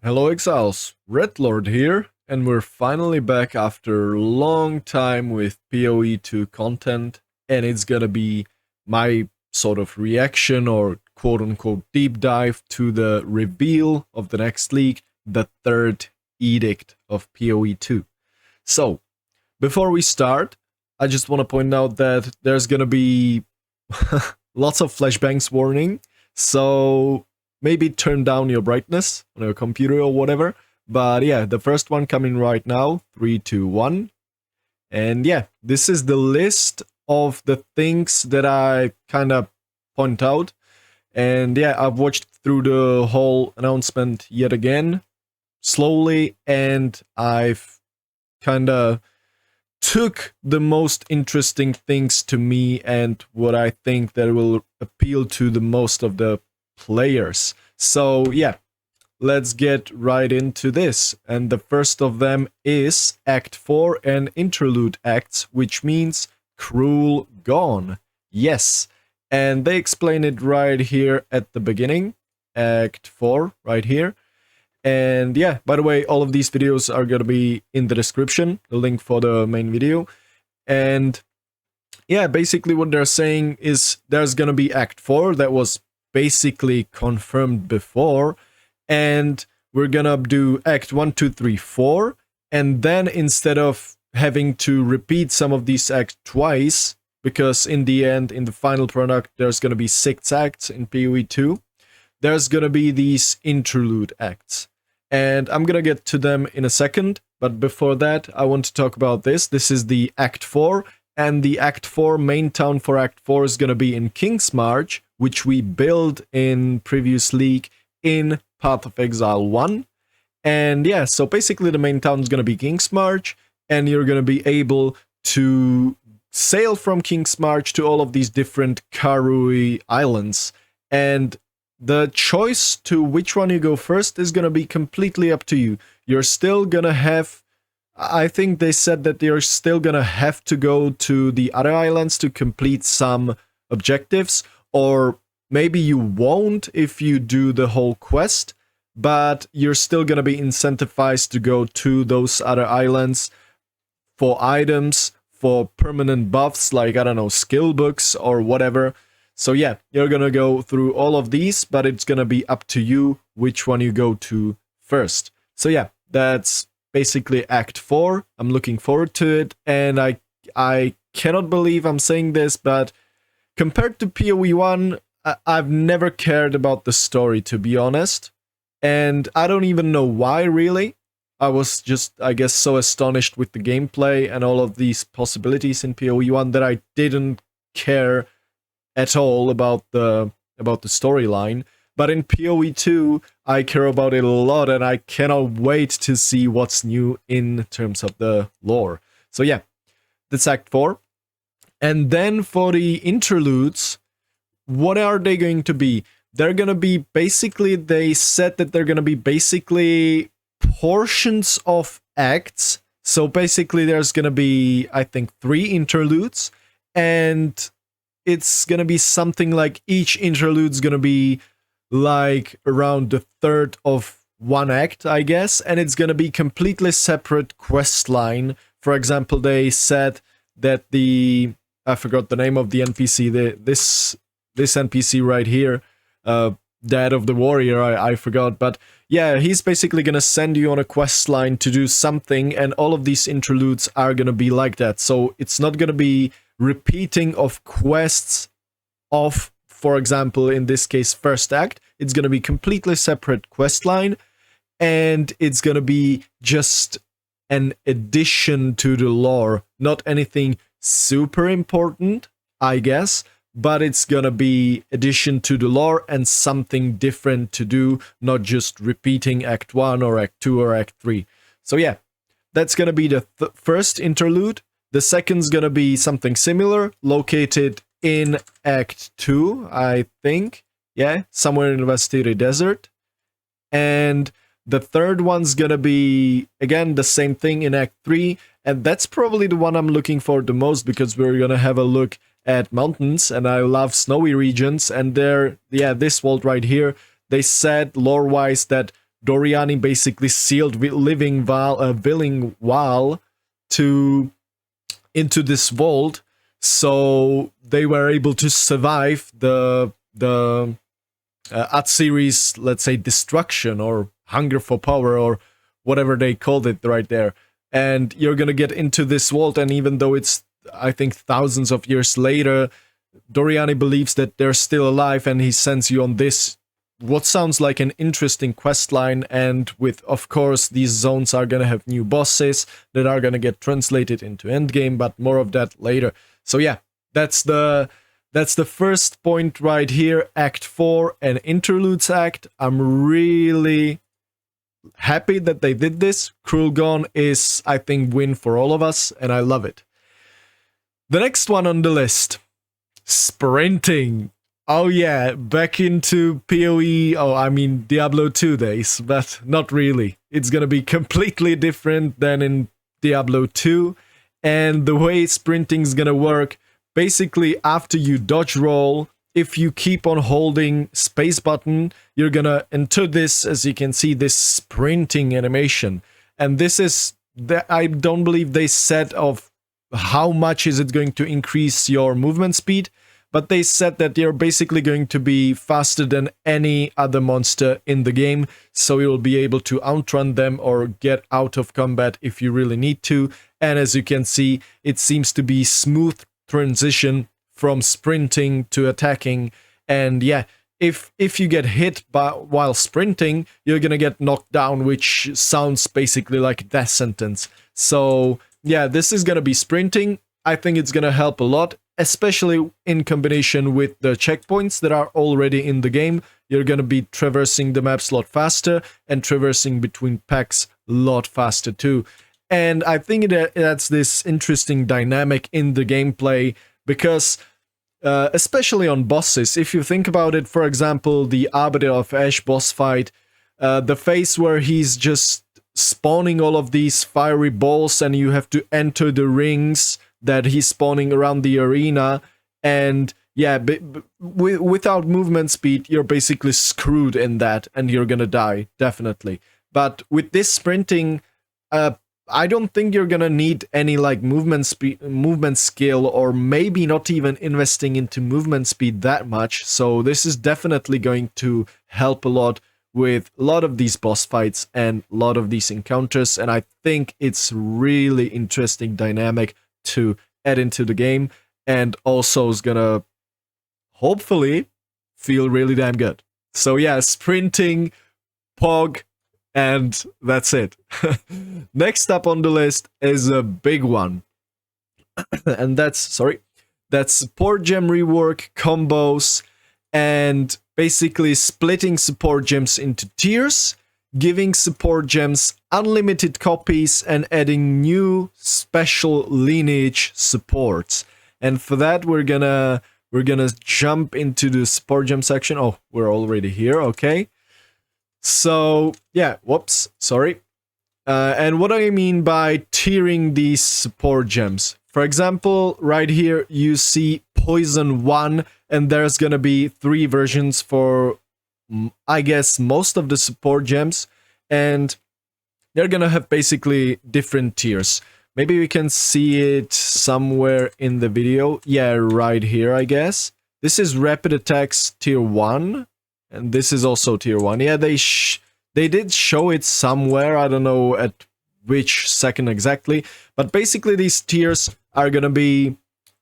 Hello Exiles, Red Lord here, and we're finally back after a long time with PoE2 content, and it's gonna be my sort of reaction or quote-unquote deep dive to the reveal of the next league, the Third Edict of PoE2. So, before we start, I just want to point out that there's gonna be lots of flashbangs warning, so maybe turn down your brightness on your computer or whatever. But yeah, the first one coming right now, 3, 2, 1. And yeah, this is the list of the things that I kind of point out. And yeah, I've watched through the whole announcement yet again, slowly, and I've kind of took the most interesting things to me and what I think that will appeal to the most of the players. So yeah, let's get right into this. And the first of them is Act 4 and Interlude Acts, which means Cruel Gone. Yes, and they explain it right here at the beginning. Act 4 right here. And yeah, by the way, all of these videos are going to be in the description, the link for the main video. And yeah, basically what they're saying is there's going to be Act 4 that was basically confirmed before, and we're gonna do Act 1, 2, 3, 4, and then instead of having to repeat some of these acts twice, because in the end, in the final product, there's gonna be 6 acts in PoE2, there's gonna be these interlude acts. And I'm gonna get to them in a second, but before that, I want to talk about this. This is the Act 4, and the Act 4 main town for Act 4 is gonna be in Kingsmarch, which we built in previous league in Path of Exile 1. And yeah, so basically the main town is going to be Kingsmarch, and you're going to be able to sail from Kingsmarch to all of these different Karui islands. And the choice to which one you go first is going to be completely up to you. You're still going to have, I think they said that you're still going to have to go to the other islands to complete some objectives, or maybe you won't if you do the whole quest, but you're still going to be incentivized to go to those other islands for items, for permanent buffs like, I don't know, skill books or whatever. So yeah, you're going to go through all of these, but it's going to be up to you which one you go to first. So yeah, that's basically Act 4. I'm looking forward to it, and I cannot believe I'm saying this, but compared to PoE1, I've never cared about the story, to be honest. And I don't even know why, really. I was just, I guess, so astonished with the gameplay and all of these possibilities in PoE1 that I didn't care at all about the storyline. But in PoE2, I care about it a lot, and I cannot wait to see what's new in terms of the lore. So yeah, that's Act 4. And then for the interludes, what are they going to be? They're going to be basically, they said that they're going to be basically portions of acts. So basically there's going to be, I think, 3 interludes, and it's going to be something like each interlude's going to be like around the third of one act, I guess, and it's going to be completely separate quest line. For example, they said that I forgot the name of the NPC, this NPC right here, Dad of the Warrior, I forgot, but yeah, he's basically gonna send you on a quest line to do something, and all of these interludes are gonna be like that. So it's not gonna be repeating of quests of, for example, in this case, first act. It's gonna be completely separate quest line, and it's gonna be just an addition to the lore, not anything super important, I guess, but it's gonna be addition to the lore and something different to do, not just repeating Act 1 or Act 2 or Act 3. So yeah, that's gonna be the first interlude. The second's gonna be something similar, located in Act 2, I think. Yeah, somewhere in the Vastiri Desert. And the third one's gonna be, again, the same thing in Act 3, and that's probably the one I'm looking for the most, because we're gonna have a look at mountains, and I love snowy regions, and there, yeah, this world right here, they said lore-wise that Doriani basically sealed living Wal into this vault, so they were able to survive the Atziri's, let's say, destruction or hunger for power or whatever they called it right there. And you're gonna get into this vault, and even though it's, I think, thousands of years later, Doriani believes that they're still alive, and he sends you on this, what sounds like an interesting quest line. And with, of course, these zones are gonna have new bosses that are gonna get translated into endgame, but more of that later. So yeah, that's the first point right here, Act 4, an Interludes Act. I'm really happy that they did this. Cruel Gone is, I think, win for all of us, and I love it. The next one on the list, sprinting. Oh yeah, back into PoE, Diablo 2 days, but not really. It's gonna be completely different than in Diablo 2, and the way sprinting's gonna work, basically after you dodge roll, if you keep on holding space button, you're gonna enter this, as you can see, this sprinting animation. And this is, I don't believe they said of how much is it going to increase your movement speed, but they said that you're basically going to be faster than any other monster in the game, so you'll be able to outrun them or get out of combat if you really need to. And as you can see, it seems to be smooth transition from sprinting to attacking. And yeah, if you get hit while sprinting, you're gonna get knocked down, which sounds basically like a death sentence. So yeah, this is gonna be sprinting. I think it's gonna help a lot, especially in combination with the checkpoints that are already in the game. You're gonna be traversing the maps a lot faster and traversing between packs a lot faster too. And I think that's this interesting dynamic in the gameplay, because especially on bosses, if you think about it, for example, the Arbiter of Ash boss fight, the phase where he's just spawning all of these fiery balls and you have to enter the rings that he's spawning around the arena, and yeah, without movement speed, you're basically screwed in that, and you're gonna die, definitely. But with this sprinting, I don't think you're gonna need any like movement skill, or maybe not even investing into movement speed that much. So this is definitely going to help a lot with a lot of these boss fights and a lot of these encounters. And I think it's really interesting dynamic to add into the game, and also is gonna hopefully feel really damn good. So yeah, sprinting, Pog, and that's it. Next up on the list is a big one. And that's support gem rework, combos, and basically splitting support gems into tiers, giving support gems unlimited copies, and adding new special lineage supports. And for that, we're gonna jump into the support gem section. Oh, we're already here, okay. So yeah, whoops, sorry. And what I mean by tiering these support gems, for example, right here you see Poison 1, and there's gonna be 3 versions for, I guess, most of the support gems, and they're gonna have basically different tiers. Maybe we can see it somewhere in the video. Yeah, right here, I guess. This is Rapid Attacks Tier 1. And this is also Tier 1. Yeah, they did show it somewhere. I don't know at which second exactly. But basically these tiers are gonna be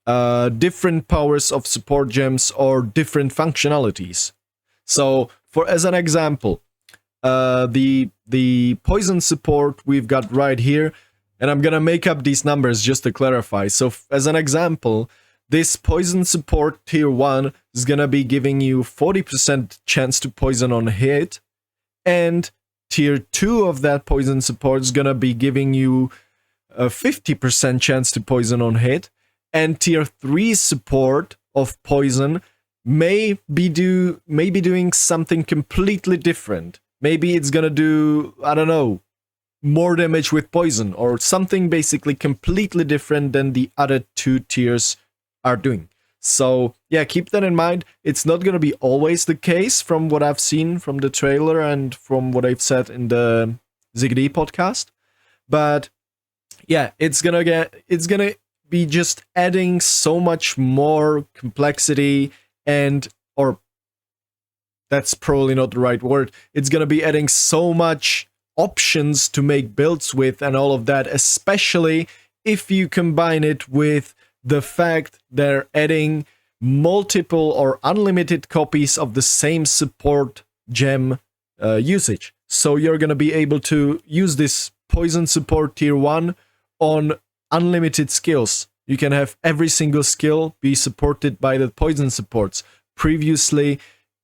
different powers of support gems or different functionalities. So, as an example, the poison support we've got right here, and I'm gonna make up these numbers just to clarify. So, as an example, this poison support tier 1 is gonna be giving you 40% chance to poison on hit, and tier 2 of that poison support is gonna be giving you a 50% chance to poison on hit, and tier 3 support of poison may be doing something completely different. Maybe it's gonna do, I don't know, more damage with poison, or something basically completely different than the other 2 tiers are doing. So yeah, keep that in mind. It's not going to be always the case from what I've seen from the trailer and from what I've said in the ZigD podcast. But yeah, it's gonna be just adding so much more complexity, and or that's probably not the right word. It's gonna be adding so much options to make builds with and all of that, especially if you combine it with the fact they're adding multiple or unlimited copies of the same support gem usage. So you're going to be able to use this poison support tier 1 on unlimited skills. You can have every single skill be supported by the poison supports. Previously,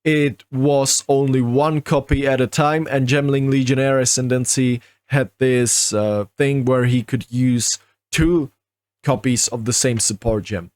it was only one copy at a time, and Gemling Legionnaire Ascendancy had this thing where he could use 2 copies of the same support gem.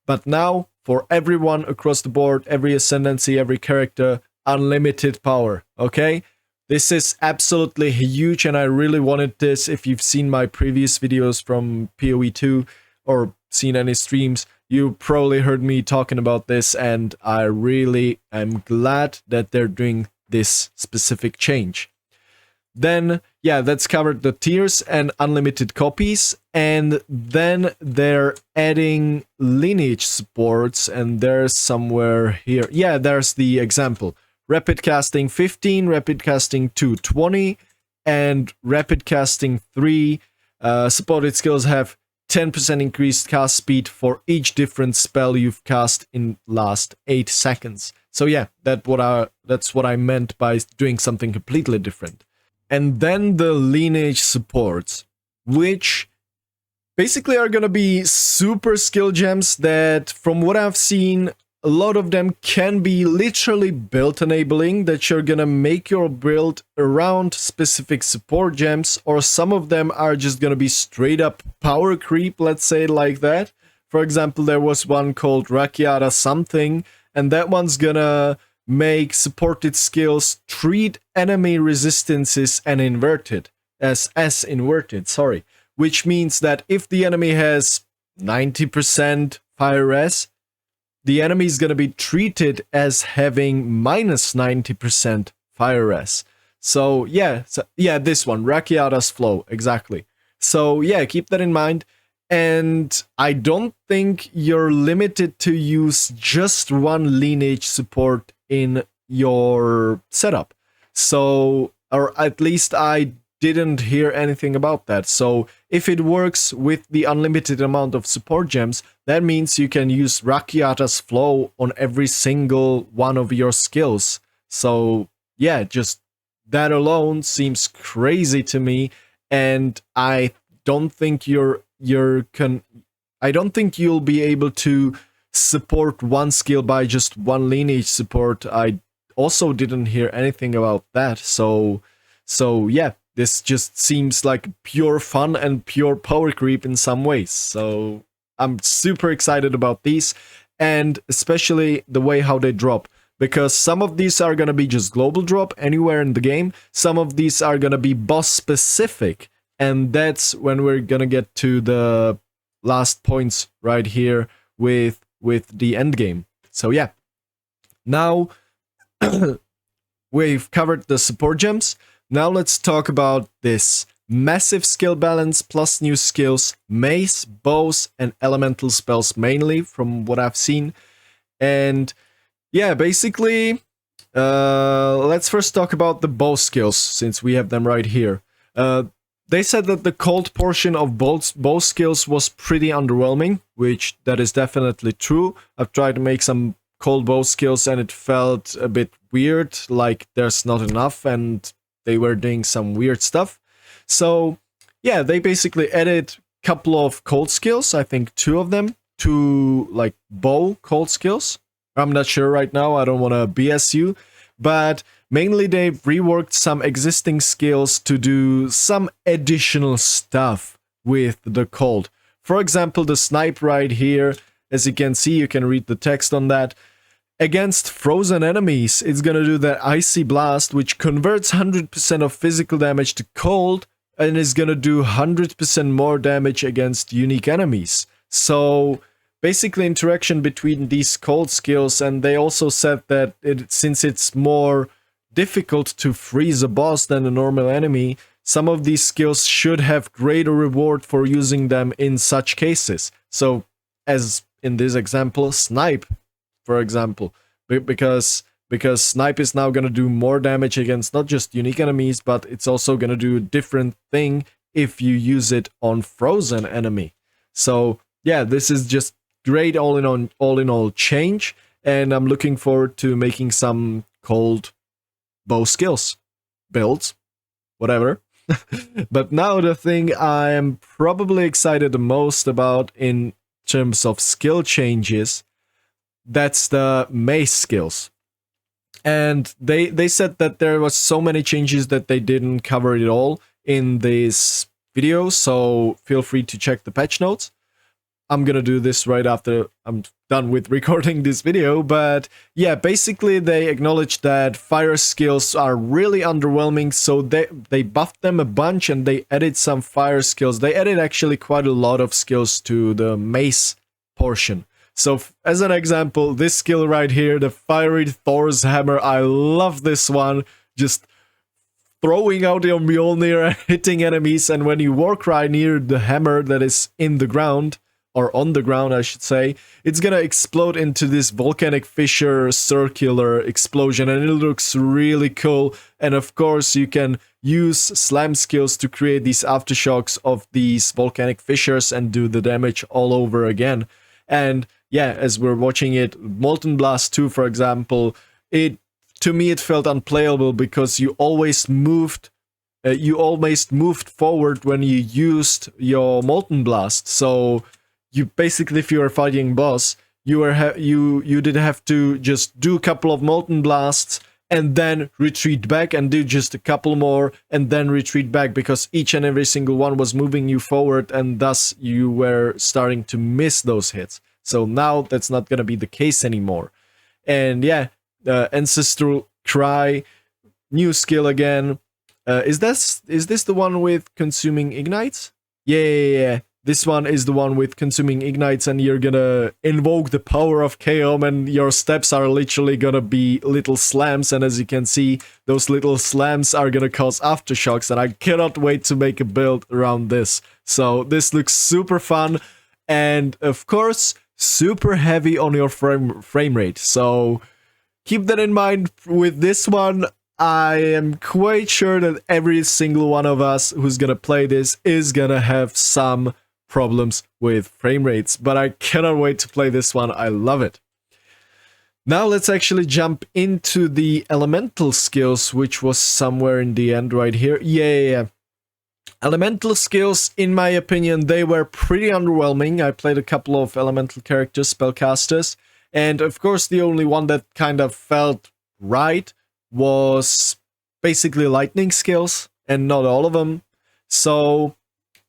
But now, for everyone across the board, every Ascendancy, every character, unlimited power, okay? This is absolutely huge, and I really wanted this. If you've seen my previous videos from PoE2 or seen any streams, you probably heard me talking about this, and I really am glad that they're doing this specific change. Then, yeah, that's covered the tiers and unlimited copies, and then they're adding lineage supports, and there's somewhere here. Yeah, there's the example. Rapid casting 15, rapid casting 2 20, and rapid casting 3 supported skills have 10% increased cast speed for each different spell you've cast in last 8 seconds. So yeah, that's what I meant by doing something completely different. And then the lineage supports, which basically are gonna be super skill gems that, from what I've seen, a lot of them can be literally build enabling, that you're gonna make your build around specific support gems, or some of them are just gonna be straight up power creep, let's say it like that. For example, there was one called Rakiata something, and that one's gonna make supported skills treat enemy resistances and inverted as inverted, sorry. Which means that if the enemy has 90% fire res, the enemy is going to be treated as having minus 90% fire res. So yeah, this one, Rakiata's Flow, exactly. So yeah, keep that in mind. And I don't think you're limited to use just one lineage support in your setup. So, or at least I didn't hear anything about that. So if it works with the unlimited amount of support gems, that means you can use Rakiata's Flow on every single one of your skills. So yeah, just that alone seems crazy to me, and I don't think I don't think you'll be able to support one skill by just one lineage support. I also didn't hear anything about that. So yeah, this just seems like pure fun and pure power creep in some ways. So I'm super excited about these, and especially the way how they drop. Because some of these are gonna be just global drop anywhere in the game. Some of these are gonna be boss specific. And that's when we're gonna get to the last points right here with the end game. So yeah, now we've covered the support gems. Now let's talk about this massive skill balance plus new skills, mace, bows, and elemental spells mainly from what I've seen. And yeah, basically, let's first talk about the bow skills, since we have them right here. They said that the cold portion of bow skills was pretty underwhelming, which that is definitely true. I've tried to make some cold bow skills and it felt a bit weird, like there's not enough and they were doing some weird stuff. So yeah, they basically added a couple of cold skills, I think 2 of them, to like bow cold skills. I'm not sure right now, I don't want to BS you, but mainly they've reworked some existing skills to do some additional stuff with the cold. For example, the snipe right here, as you can see, you can read the text on that. Against frozen enemies, it's gonna do that icy blast, which converts 100% of physical damage to cold, and is gonna do 100% more damage against unique enemies. So basically interaction between these cold skills, and they also said that since it's more difficult to freeze a boss than a normal enemy, some of these skills should have greater reward for using them in such cases. So, as in this example, Snipe, for example, because Snipe is now going to do more damage against not just unique enemies, but it's also going to do a different thing if you use it on frozen enemy. So yeah, this is just great all in all change, and I'm looking forward to making some cold bow skills, builds, whatever. But now the thing I am probably excited the most about in terms of skill changes, that's the mace skills. And they said that there was so many changes that they didn't cover it all in this video, so feel free to check the patch notes. I'm gonna do this right after I'm done with recording this video, but yeah, basically they acknowledged that fire skills are really underwhelming, so they buffed them a bunch and they added some fire skills. They added actually quite a lot of skills to the mace portion. So as an example, this skill right here, the Fiery Thor's Hammer, I love this one. Just throwing out your Mjolnir and hitting enemies, and when you walk right near the hammer that is in the ground, or on the ground I should say, it's gonna explode into this volcanic fissure circular explosion, and it looks really cool. And of course you can use slam skills to create these aftershocks of these volcanic fissures and do the damage all over again. And yeah, as we're watching it, Molten Blast 2, for example, to me it felt unplayable because you always moved forward when you used your Molten Blast. So you basically, if you were fighting boss, you did have to just do a couple of Molten Blasts and then retreat back and do just a couple more and then retreat back, because each and every single one was moving you forward, and thus you were starting to miss those hits. So now that's not going to be the case anymore. And yeah, Ancestral Cry, new skill again. Is this the one with consuming ignites? Yeah. This one is the one with consuming ignites, and you're gonna invoke the power of Chaos, and your steps are literally gonna be little slams, and as you can see, those little slams are gonna cause aftershocks, and I cannot wait to make a build around this. So this looks super fun, and of course, super heavy on your frame rate. So keep that in mind with this one. I am quite sure that every single one of us who's gonna play this is gonna have some problems with frame rates, but I cannot wait to play this one. I love it. Now let's actually jump into the elemental skills, which was somewhere in the end right here. Yeah. Elemental skills, in my opinion, they were pretty underwhelming. I played a couple of elemental characters, spellcasters, and of course the only one that kind of felt right was basically lightning skills, and not all of them. So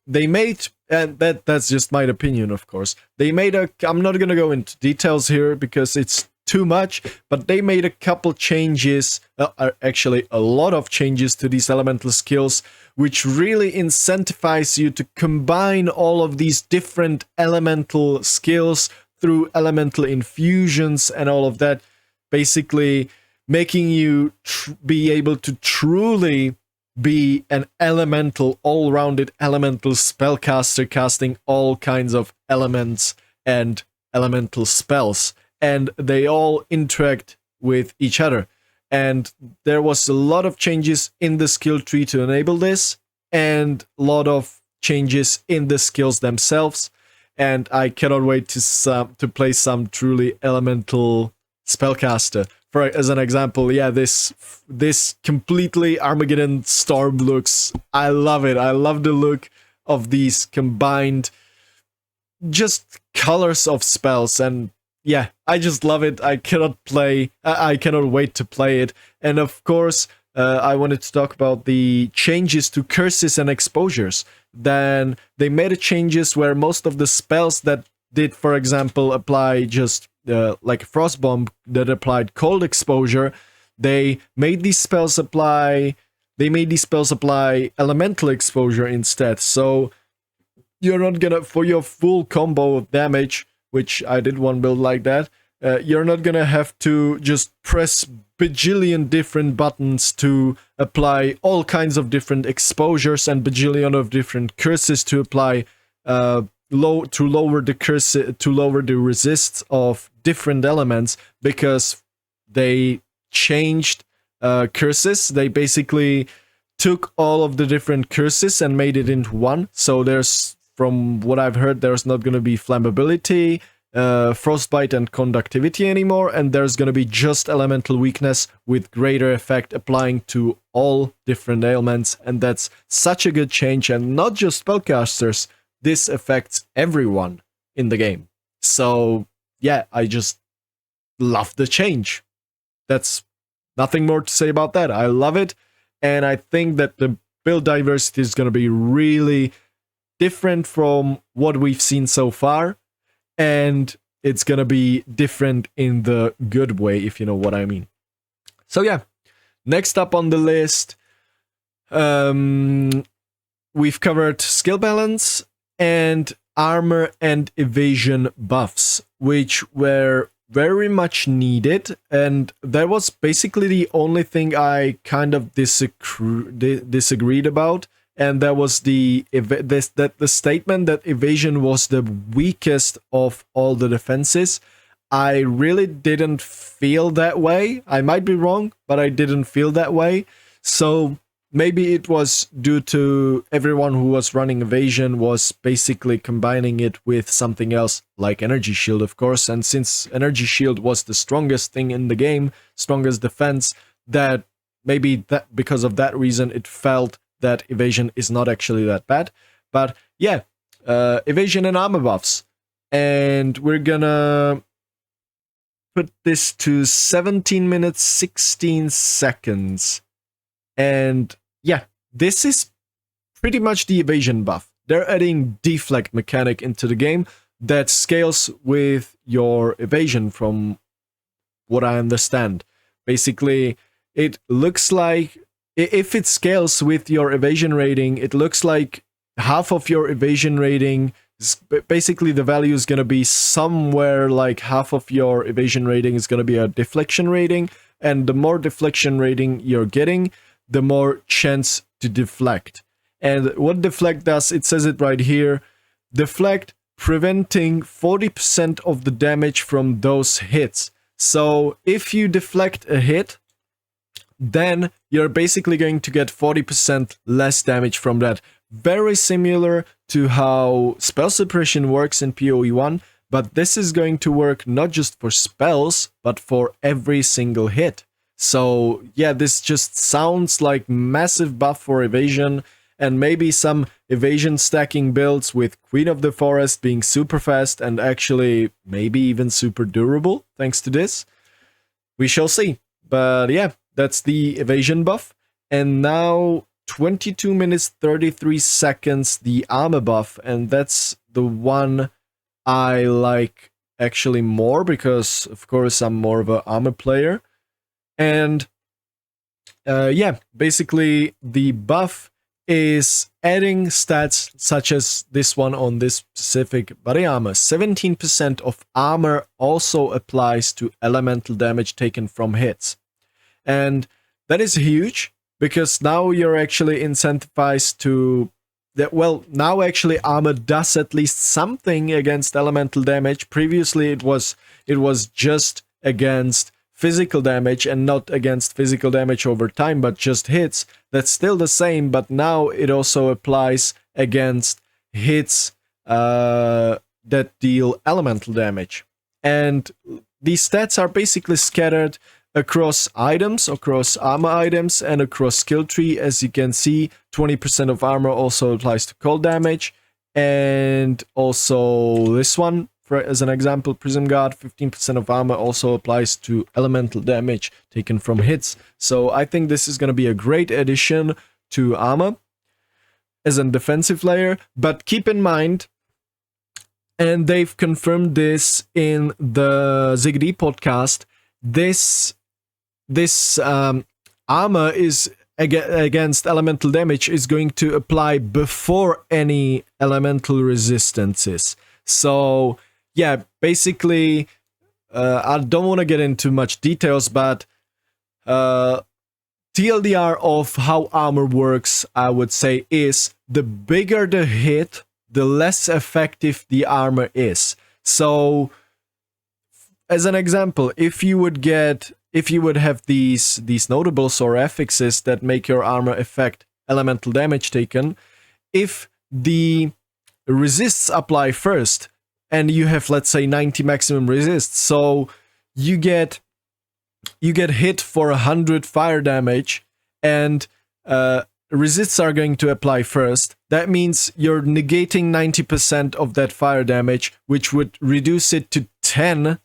they made, and that's just my opinion, of course. They made I'm not gonna go into details here because it's too much, but they made a couple changes, actually a lot of changes to these elemental skills, which really incentivize you to combine all of these different elemental skills through elemental infusions and all of that, basically making you be able to truly be an elemental, all-rounded elemental spellcaster, casting all kinds of elements and elemental spells, and they all interact with each other. And there was a lot of changes in the skill tree to enable this, and a lot of changes in the skills themselves, and I cannot wait to play some truly elemental spellcaster. As an example, yeah, this completely Armageddon Storm looks, I love it. I love the look of these combined just colors of spells, and yeah, I just love it. I cannot wait to play it. And of course, I wanted to talk about the changes to curses and exposures. Then they made changes where most of the spells that did, for example, apply just like Frostbomb that applied cold exposure, they made these spells apply elemental exposure instead. So you're not gonna, for your full combo of damage, which I did one build like that, you're not gonna have to just press bajillion different buttons to apply all kinds of different exposures and bajillion of different curses to apply to lower the resists of different elements, because they changed curses. They basically took all of the different curses and made it into one. So there's, from what I've heard, there's not going to be flammability, frostbite and conductivity anymore, and there's going to be just elemental weakness with greater effect applying to all different ailments. And that's such a good change, and not just spellcasters, this affects everyone in the game. So yeah, I just love the change. That's nothing more to say about that. I love it, and I think that the build diversity is going to be really different from what we've seen so far, and it's going to be different in the good way, if you know what I mean. So yeah, next up on the list, we've covered skill balance and armor and evasion buffs, which were very much needed, and that was basically the only thing I kind of disagreed about, and that was the statement that evasion was the weakest of all the defenses. I really didn't feel that way. I might be wrong, but I didn't feel that way. So maybe it was due to everyone who was running evasion was basically combining it with something else, like energy shield, of course. And since energy shield was the strongest thing in the game, strongest defense, that maybe that because of that reason it felt that evasion is not actually that bad. But yeah, evasion and armor buffs. And we're gonna put this to 17 minutes 16 seconds. And yeah, this is pretty much the evasion buff. They're adding deflect mechanic into the game that scales with your evasion, from what I understand. Basically, it looks like if it scales with your evasion rating, it looks like half of your evasion rating, basically the value is going to be somewhere like half of your evasion rating is going to be a deflection rating, and the more deflection rating you're getting, the more chance to deflect. And what deflect does, it says it right here, deflect preventing 40% of the damage from those hits. So if you deflect a hit, then you're basically going to get 40% less damage from that. Very similar to how spell suppression works in PoE1, but this is going to work not just for spells, but for every single hit. So yeah, this just sounds like massive buff for evasion, and maybe some evasion stacking builds with Queen of the Forest being super fast and actually maybe even super durable thanks to this. We shall see. But yeah, that's the evasion buff. And now 22 minutes 33 seconds, the armor buff, and that's the one I like actually more, because of course I'm more of an armor player. And yeah, basically the buff is adding stats such as this one on this specific body armor. 17% of armor also applies to elemental damage taken from hits. And that is huge, because now you're actually incentivized to that. Well, now actually armor does at least something against elemental damage. Previously it was just against physical damage and not against physical damage over time, but just hits. That's still the same, but now it also applies against hits that deal elemental damage. And these stats are basically scattered across items, across armor items, and across skill tree. As you can see, 20% of armor also applies to cold damage, and also this one, as an example, Prism Guard, 15% of armor also applies to elemental damage taken from hits. So I think this is going to be a great addition to armor as a defensive layer. But keep in mind, and they've confirmed this in the ZigD podcast, this armor is against elemental damage is going to apply before any elemental resistances. So yeah, basically, I don't want to get into much details, but TLDR of how armor works, I would say, is the bigger the hit, the less effective the armor is. So, as an example, if you would have these notables or affixes that make your armor affect elemental damage taken, if the resists apply first, and you have, let's say, 90 maximum resist, so you get hit for 100 fire damage, and resists are going to apply first. That means you're negating 90% of that fire damage, which would reduce it to 10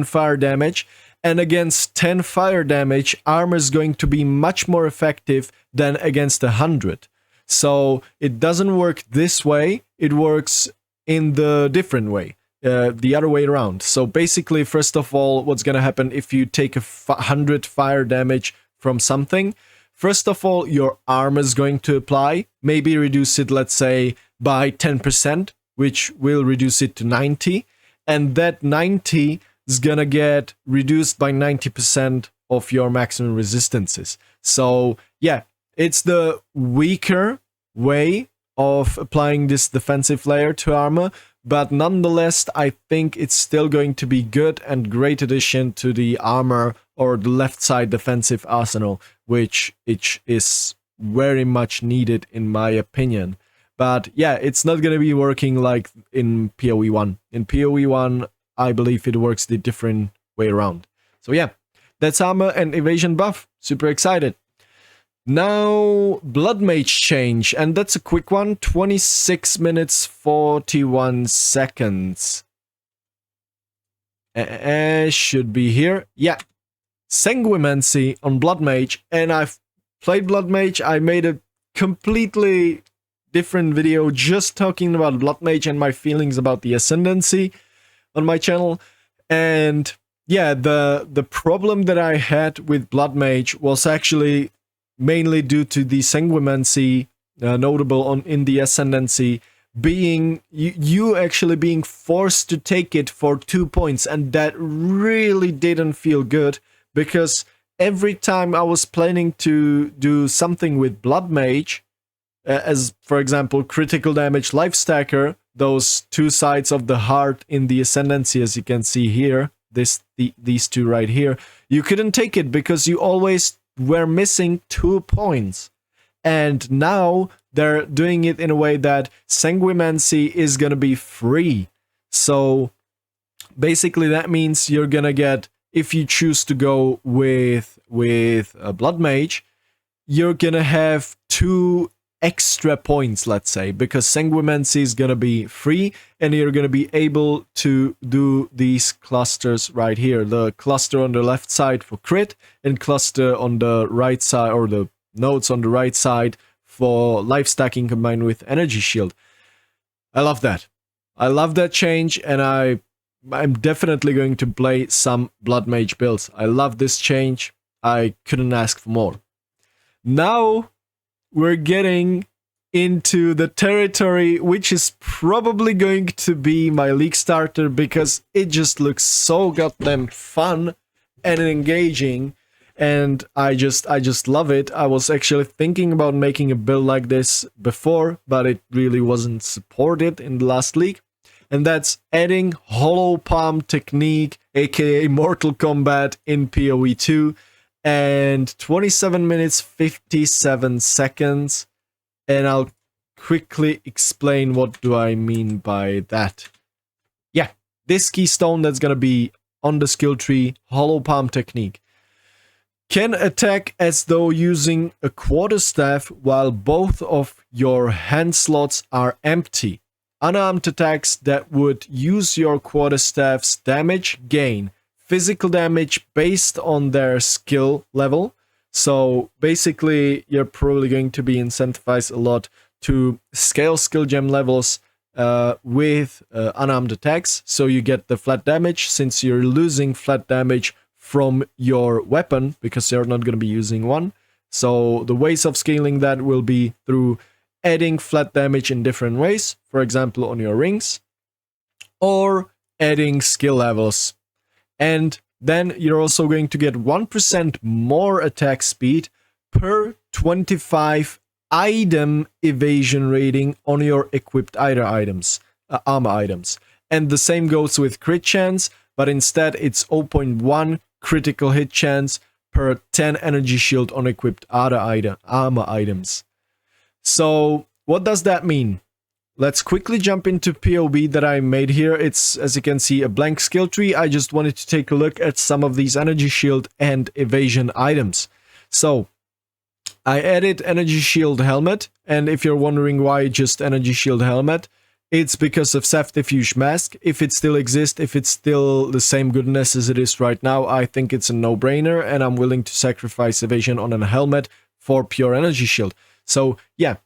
fire damage. And against 10 fire damage, armor is going to be much more effective than against 100. So it doesn't work this way, it works in the different way. The other way around. So basically, first of all, what's gonna happen if you take 100 fire damage from something? First of all, your armor is going to apply, maybe reduce it, let's say, by 10%, which will reduce it to 90, and that 90 is gonna get reduced by 90% of your maximum resistances. So yeah, it's the weaker way of applying this defensive layer to armor, but nonetheless, I think it's still going to be good and great addition to the armor or the left side defensive arsenal, which is very much needed in my opinion. But yeah, it's not going to be working like in PoE1. In PoE1, I believe it works the different way around. So yeah, that's armor and evasion buff. Super excited. Now, Blood Mage change, and that's a quick one, 26 minutes 41 seconds. Should be here. Yeah, Sanguimancy on Blood Mage, and I've played Blood Mage. I made a completely different video just talking about Blood Mage and my feelings about the Ascendancy on my channel. And yeah, the problem that I had with Blood Mage was actually mainly due to the Sanguimancy notable in the Ascendancy being you actually being forced to take it for 2 points, and that really didn't feel good, because every time I was planning to do something with Blood Mage, as for example critical damage life stacker, those two sides of the heart in the Ascendancy, as you can see here, these two right here, you couldn't take it because you always were missing 2 points. And now they're doing it in a way that Sanguimancy is gonna be free. So basically that means you're gonna get, if you choose to go with a Blood Mage, you're gonna have 2 extra points, let's say, because Sanguimancy is gonna be free, and you're gonna be able to do these clusters right here. The cluster on the left side for crit, and cluster on the right side, or the nodes on the right side, for life stacking combined with energy shield. I love that. I love that change, and I'm definitely going to play some Blood Mage builds. I love this change. I couldn't ask for more. Now we're getting into the territory which is probably going to be my league starter, because it just looks so goddamn fun and engaging, and I just love it. I was actually thinking about making a build like this before, but it really wasn't supported in the last league. And that's adding Hollow Palm technique, aka Mortal Kombat, in PoE2. And 27 minutes 57 seconds, and I'll quickly explain what do I mean by that. Yeah, this keystone that's gonna be on the skill tree, Hollow Palm technique, can attack as though using a quarterstaff while both of your hand slots are empty. Unarmed attacks that would use your quarterstaff's damage gain physical damage based on their skill level. So basically, you're probably going to be incentivized a lot to scale skill gem levels with unarmed attacks. So you get the flat damage, since you're losing flat damage from your weapon, because you're not going to be using one. So the ways of scaling that will be through adding flat damage in different ways. For example, on your rings, or adding skill levels. And then you're also going to get 1% more attack speed per 25 item evasion rating on your equipped armor items. And the same goes with crit chance, but instead it's 0.1 critical hit chance per 10 energy shield on equipped armor items. So what does that mean? Let's quickly jump into POV that I made here. It's, as you can see, a blank skill tree. I just wanted to take a look at some of these energy shield and evasion items. So I added energy shield helmet, and if you're wondering why just energy shield helmet, it's because of Sapphire mask. If it still exists, if it's still the same goodness as it is right now, I think it's a no-brainer, and I'm willing to sacrifice evasion on a helmet for pure energy shield. So yeah,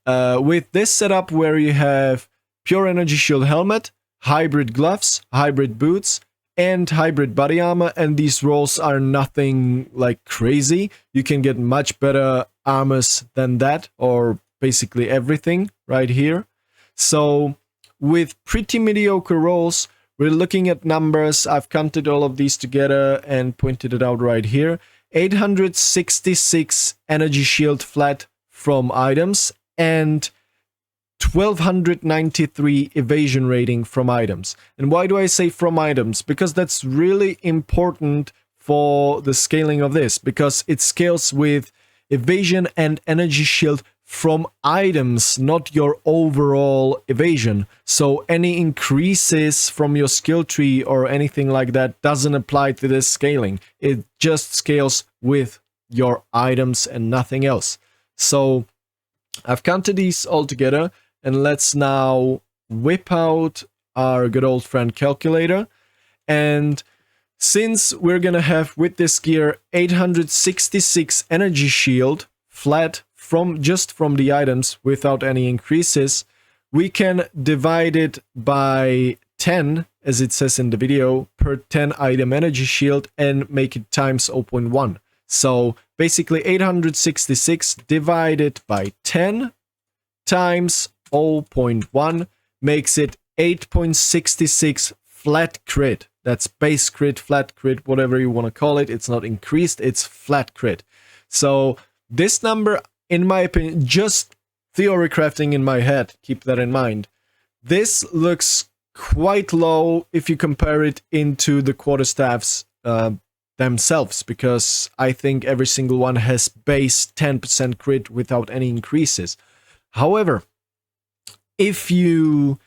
with this setup where you have pure energy shield helmet, hybrid gloves, hybrid boots, and hybrid body armor, and these rolls are nothing like crazy. You can get much better armors than that, or basically everything right here. So with pretty mediocre rolls, we're looking at numbers. I've counted all of these together and pointed it out right here. 866 energy shield flat from items and 1293 evasion rating from items. And why do I say from items? Because that's really important for the scaling of this, because it scales with evasion and energy shield from items, not your overall evasion. So any increases from your skill tree or anything like that doesn't apply to this scaling. It just scales with your items and nothing else. So I've counted these all together, and let's now whip out our good old friend calculator. And since we're gonna have with this gear 866 energy shield flat from the items without any increases, we can divide it by 10, as it says in the video, per 10 item energy shield, and make it times 0.1. So basically 866 divided by 10 times 0.1 makes it 8.66 flat crit. That's base crit, flat crit, whatever you want to call it. It's not increased, it's flat crit. So this number, in my opinion, just theory crafting in my head, keep that in mind, this looks quite low if you compare it into the quarterstaffs themselves, because I think every single one has base 10% crit without any increases. However, if you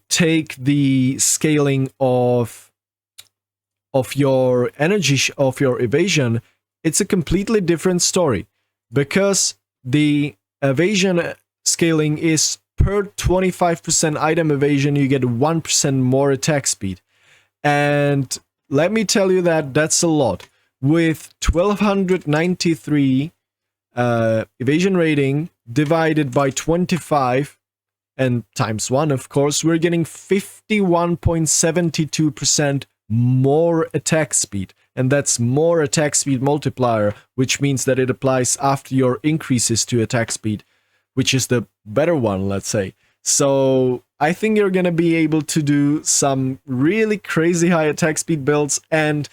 take the scaling of your energy, of your evasion, it's a completely different story, because the evasion scaling is per 25% item evasion, you get 1% more attack speed. And let me tell you that that's a lot. With 1293 evasion rating divided by 25 and times 1, of course, we're getting 51.72% more attack speed. And that's more attack speed multiplier, which means that it applies after your increases to attack speed, which is the better one, let's say. So I think you're going to be able to do some really crazy high attack speed builds, and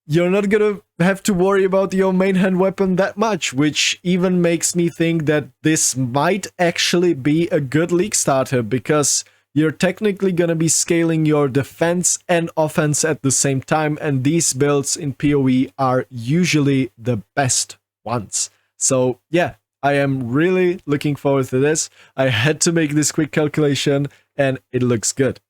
you're not going to have to worry about your main hand weapon that much, which even makes me think that this might actually be a good league starter, because you're technically going to be scaling your defense and offense at the same time, and these builds in PoE are usually the best ones. So yeah, I am really looking forward to this. I had to make this quick calculation, and it looks good.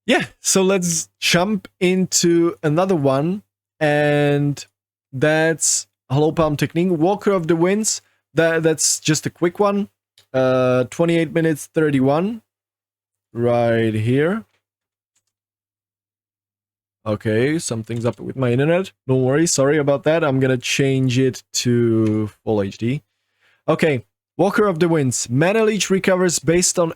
Yeah, so let's jump into another one, and that's Hollow Palm Technique, Walker of the Winds. That's just a quick one. 28 minutes 31 right here. Okay, something's up with my internet. Don't worry, sorry about that. I'm gonna change it to full HD. Okay, Walker of the Winds. Mana Leech recovers based on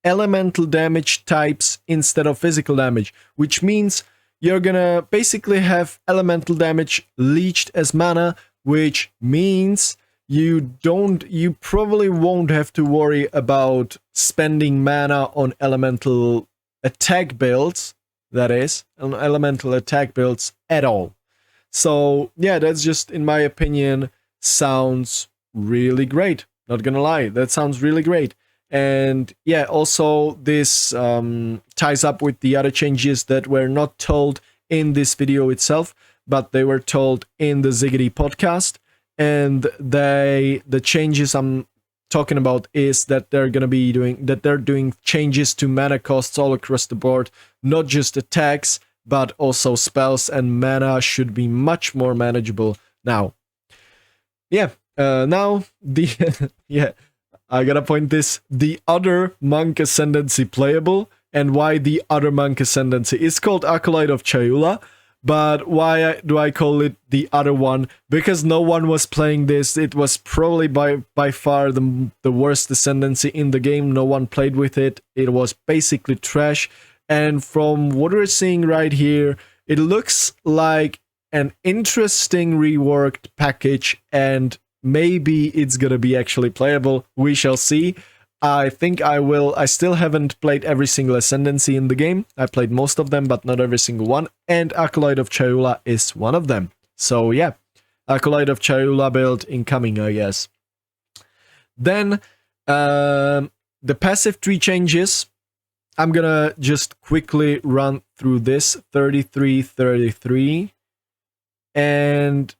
elemental damage types instead of physical damage, which means you're gonna basically have elemental damage leached as mana, which means you probably won't have to worry about spending mana on elemental attack builds, that is, on elemental attack builds at all. So yeah, that's just, in my opinion, sounds really great. Not gonna lie, that sounds really great. And yeah, also this ties up with the other changes that were not told in this video itself, but they were told in the Ziggity podcast. And the changes I'm talking about is that they're doing changes to mana costs all across the board, not just attacks, but also spells, and mana should be much more manageable now. Yeah, now the yeah, I gotta point this, the other Monk Ascendancy playable, and why the other Monk Ascendancy is called Acolyte of Chayula. But why do I call it the other one? Because no one was playing this. It was probably by far the worst ascendancy in the game. No one played with it. It was basically trash. And from what we're seeing right here, it looks like an interesting reworked package, and maybe it's gonna be actually playable. We shall see. I think I will. I still haven't played every single Ascendancy in the game. I played most of them, but not every single one. And Acolyte of Chayula is one of them. So yeah, Acolyte of Chayula build incoming, I guess. Then the passive tree changes. I'm gonna just quickly run through this 33. And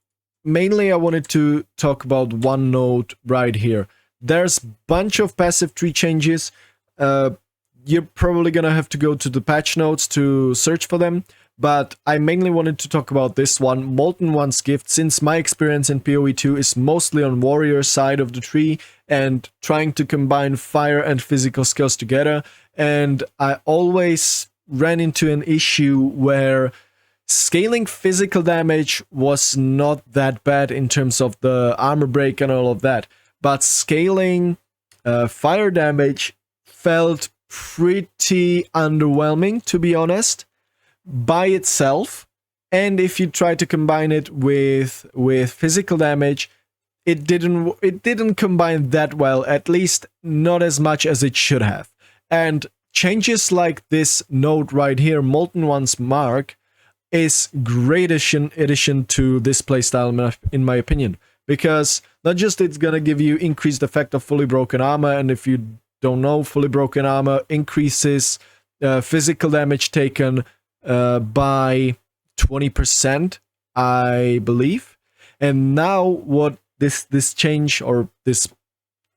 mainly I wanted to talk about one node right here. There's a bunch of passive tree changes. You're probably gonna have to go to the patch notes to search for them, but I mainly wanted to talk about this one, Molten One's Gift, since my experience in PoE2 is mostly on warrior side of the tree and trying to combine fire and physical skills together, and I always ran into an issue where scaling physical damage was not that bad in terms of the armor break and all of that. But scaling fire damage felt pretty underwhelming, to be honest, by itself. And if you try to combine it with physical damage, it didn't combine that well, at least not as much as it should have. And changes like this node right here, Molten One's Mark, is great addition to this playstyle in my opinion. Because not just it's gonna give you increased effect of fully broken armor, and if you don't know, fully broken armor increases physical damage taken by 20%, I believe. And now what this change, or this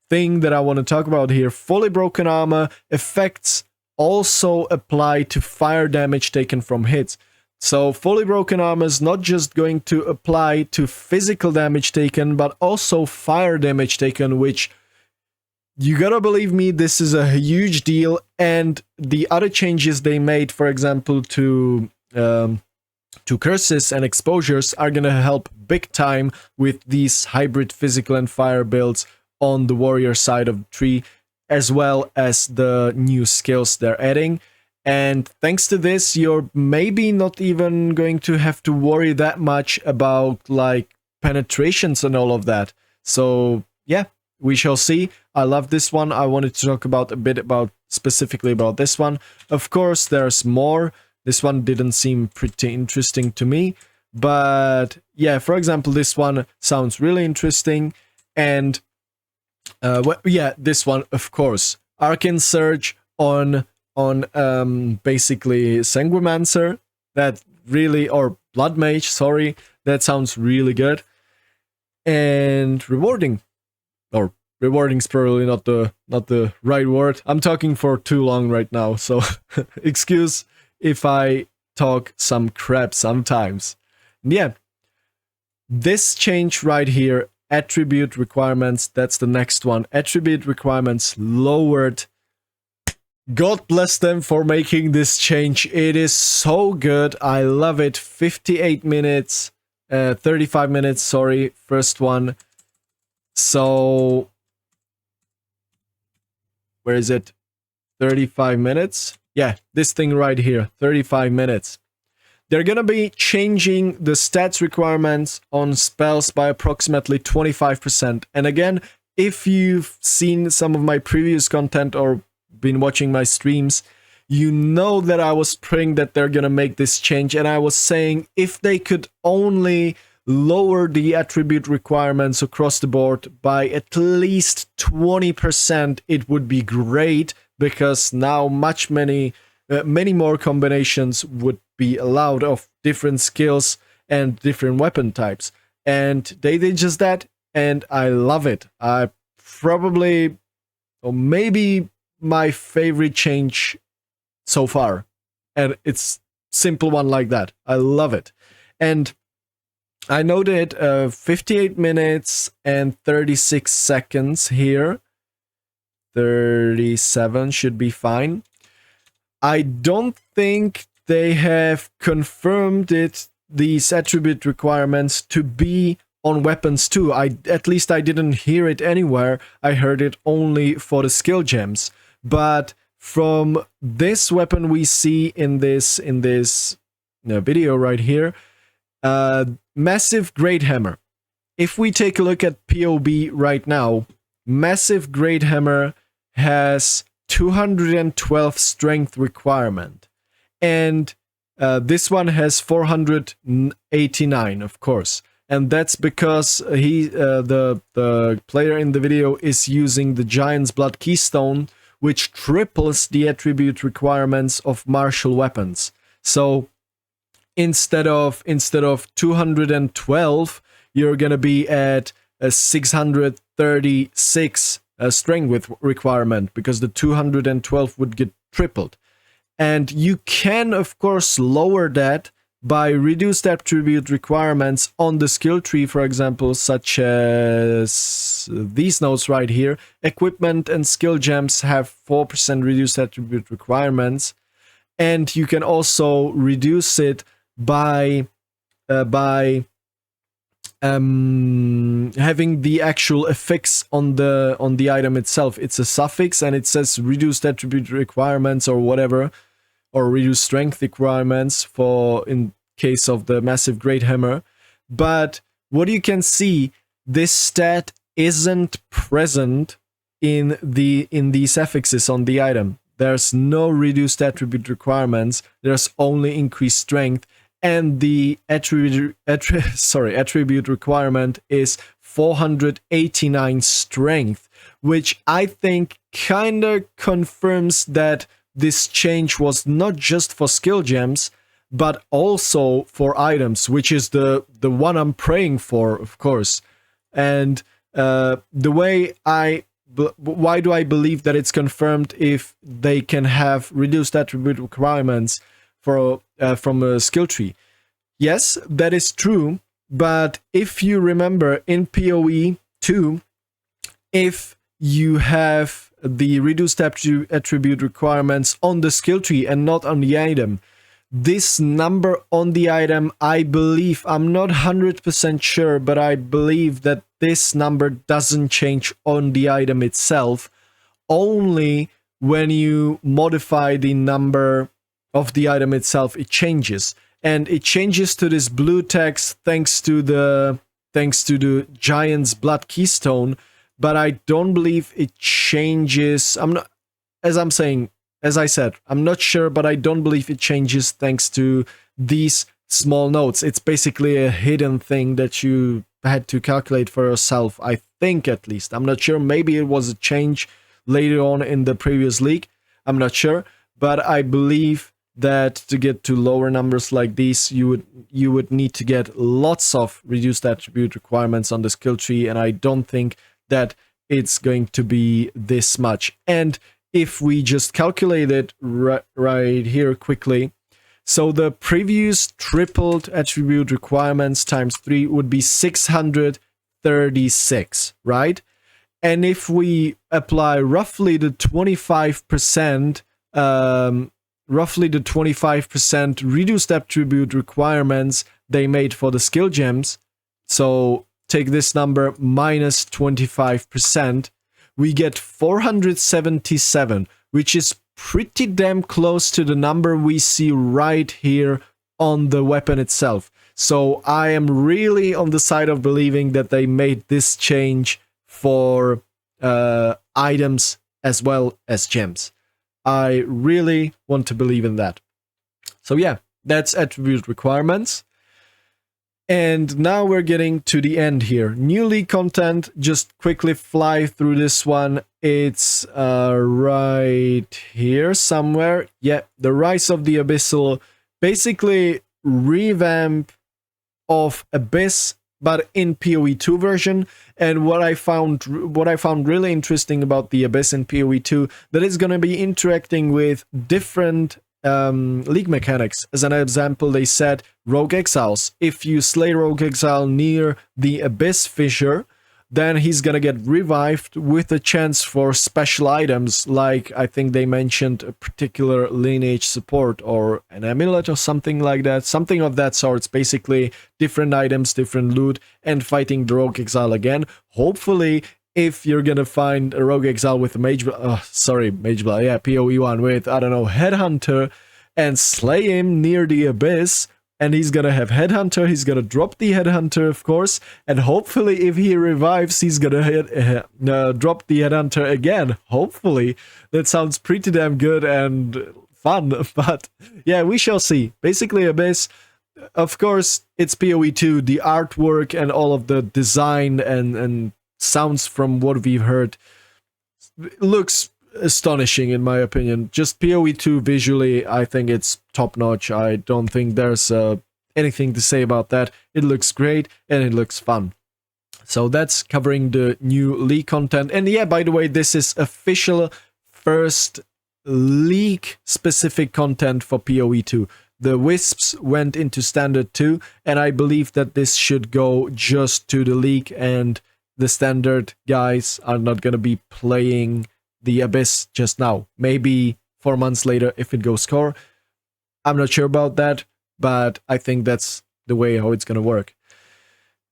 thing that I want to talk about here, fully broken armor effects also apply to fire damage taken from hits. So fully broken armor is not just going to apply to physical damage taken, but also fire damage taken, which, you gotta believe me, this is a huge deal. And the other changes they made, for example, to curses and exposures, are gonna help big time with these hybrid physical and fire builds on the warrior side of the tree, as well as the new skills they're adding. And thanks to this, you're maybe not even going to have to worry that much about like penetrations and all of that. So yeah, we shall see. I love this one. I wanted to talk about a bit about specifically about this one. Of course, there's more. This one didn't seem pretty interesting to me, but yeah, for example, this one sounds really interesting. And yeah, this one, of course, Arcane Surge on basically Sanguimancer, that really, or Blood Mage, sorry, that sounds really good. And rewarding, or rewarding's probably not the right word. I'm talking for too long right now, so excuse if I talk some crap sometimes. Yeah, this change right here, attribute requirements, that's the next one. Attribute requirements lowered. God bless them for making this change. It is so good. I love it. 58 minutes, 35 minutes, sorry, first one. So, where is it? 35 minutes? Yeah, this thing right here, 35 minutes. they're gonna be changing the stats requirements on spells by approximately 25%. And again, if you've seen some of my previous content or been watching my streams, you know that I was praying that they're gonna make this change, and I was saying if they could only lower the attribute requirements across the board by at least 20%, it would be great, because now many more combinations would be allowed of different skills and different weapon types. And they did just that, and I love it. I probably, or maybe my favorite change so far. And it's simple one like that. I love it. And I noted 58 minutes and 36 seconds here. 37 should be fine. I don't think they have confirmed these attribute requirements to be on weapons too. At least I didn't hear it anywhere. I heard it only for the skill gems. But from this weapon we see in this video right here, Massive Great Hammer. If we take a look at POB right now, Massive Great Hammer has 212 strength requirement, and this one has 489, of course, and that's because the player in the video is using the Giant's Blood Keystone, which triples the attribute requirements of martial weapons. So instead of 212, you're gonna be at a 636 strength requirement, because the 212 would get tripled. And you can, of course, lower that by reduced attribute requirements on the skill tree, for example, such as these nodes right here. Equipment and skill gems have 4% reduced attribute requirements, and you can also reduce it by having the actual affix on the item itself. It's a suffix, and it says reduced attribute requirements or whatever, or reduced strength requirements for in case of the Massive Great Hammer. But what you can see, this stat isn't present in these affixes on the item. There's no reduced attribute requirements. There's only increased strength. And the attribute requirement is 489 strength, which I think kinda confirms that this change was not just for skill gems, but also for items, which is the one I'm praying for, of course. And why do I believe that it's confirmed if they can have reduced attribute requirements from a skill tree? Yes, that is true, but if you remember in PoE2, if you have the reduced attribute requirements on the skill tree and not on the item, this number on the item, I believe, I'm not 100% sure, but I believe that this number doesn't change on the item itself, only when you modify the number of the item itself, it changes. And it changes to this blue text thanks to the Giant's Blood Keystone, but I don't believe it changes. As I said, I'm not sure, but I don't believe it changes thanks to these small notes. It's basically a hidden thing that you had to calculate for yourself, I think, at least. I'm not sure. Maybe it was a change later on in the previous league. I'm not sure, but I believe that to get to lower numbers like these, you would need to get lots of reduced attribute requirements on the skill tree, and I don't think that it's going to be this much. And if we just calculate it right here quickly, so the previous tripled attribute requirements times 3 would be 636, right? And if we apply roughly the 25%, reduced attribute requirements they made for the skill gems, so take this number minus 25%, we get 477, which is pretty damn close to the number we see right here on the weapon itself. So I am really on the side of believing that they made this change for items as well as gems. I really want to believe in that. So yeah, that's attribute requirements. And now we're getting to the end here. New league content, just quickly fly through this one. It's right here somewhere. Yeah, the Rise of the Abyssal. Basically revamp of Abyss, but in PoE2 version. And what I found really interesting about the Abyss in PoE2, that it's gonna be interacting with different league mechanics. As an example, they said Rogue Exiles. If you slay Rogue Exile near the Abyss Fissure, then he's gonna get revived with a chance for special items, like I think they mentioned a particular lineage support or an amulet or something like that. Something of that sort. It's basically different items, different loot, and fighting the Rogue Exile again. Hopefully, if you're gonna find a Rogue Exile with a Mage Blood, yeah, PoE1 with, I don't know, Headhunter, and slay him near the Abyss, and he's gonna have Headhunter, he's gonna drop the Headhunter, of course, and hopefully if he revives, he's gonna drop the Headhunter again, hopefully. That sounds pretty damn good and fun, but yeah, we shall see. Basically, Abyss, of course, it's PoE2, the artwork and all of the design and sounds from what we've heard looks astonishing in my opinion. Just PoE2 visually, I think it's top notch. I don't think there's anything to say about that. It looks great and it looks fun. So that's covering the new league content. And yeah, by the way, this is official first league specific content for PoE2. The Wisps went into Standard 2, and I believe that this should go just to the league, and the Standard guys are not going to be playing the Abyss just now. Maybe 4 months later if it goes core. I'm not sure about that, but I think that's the way how it's going to work.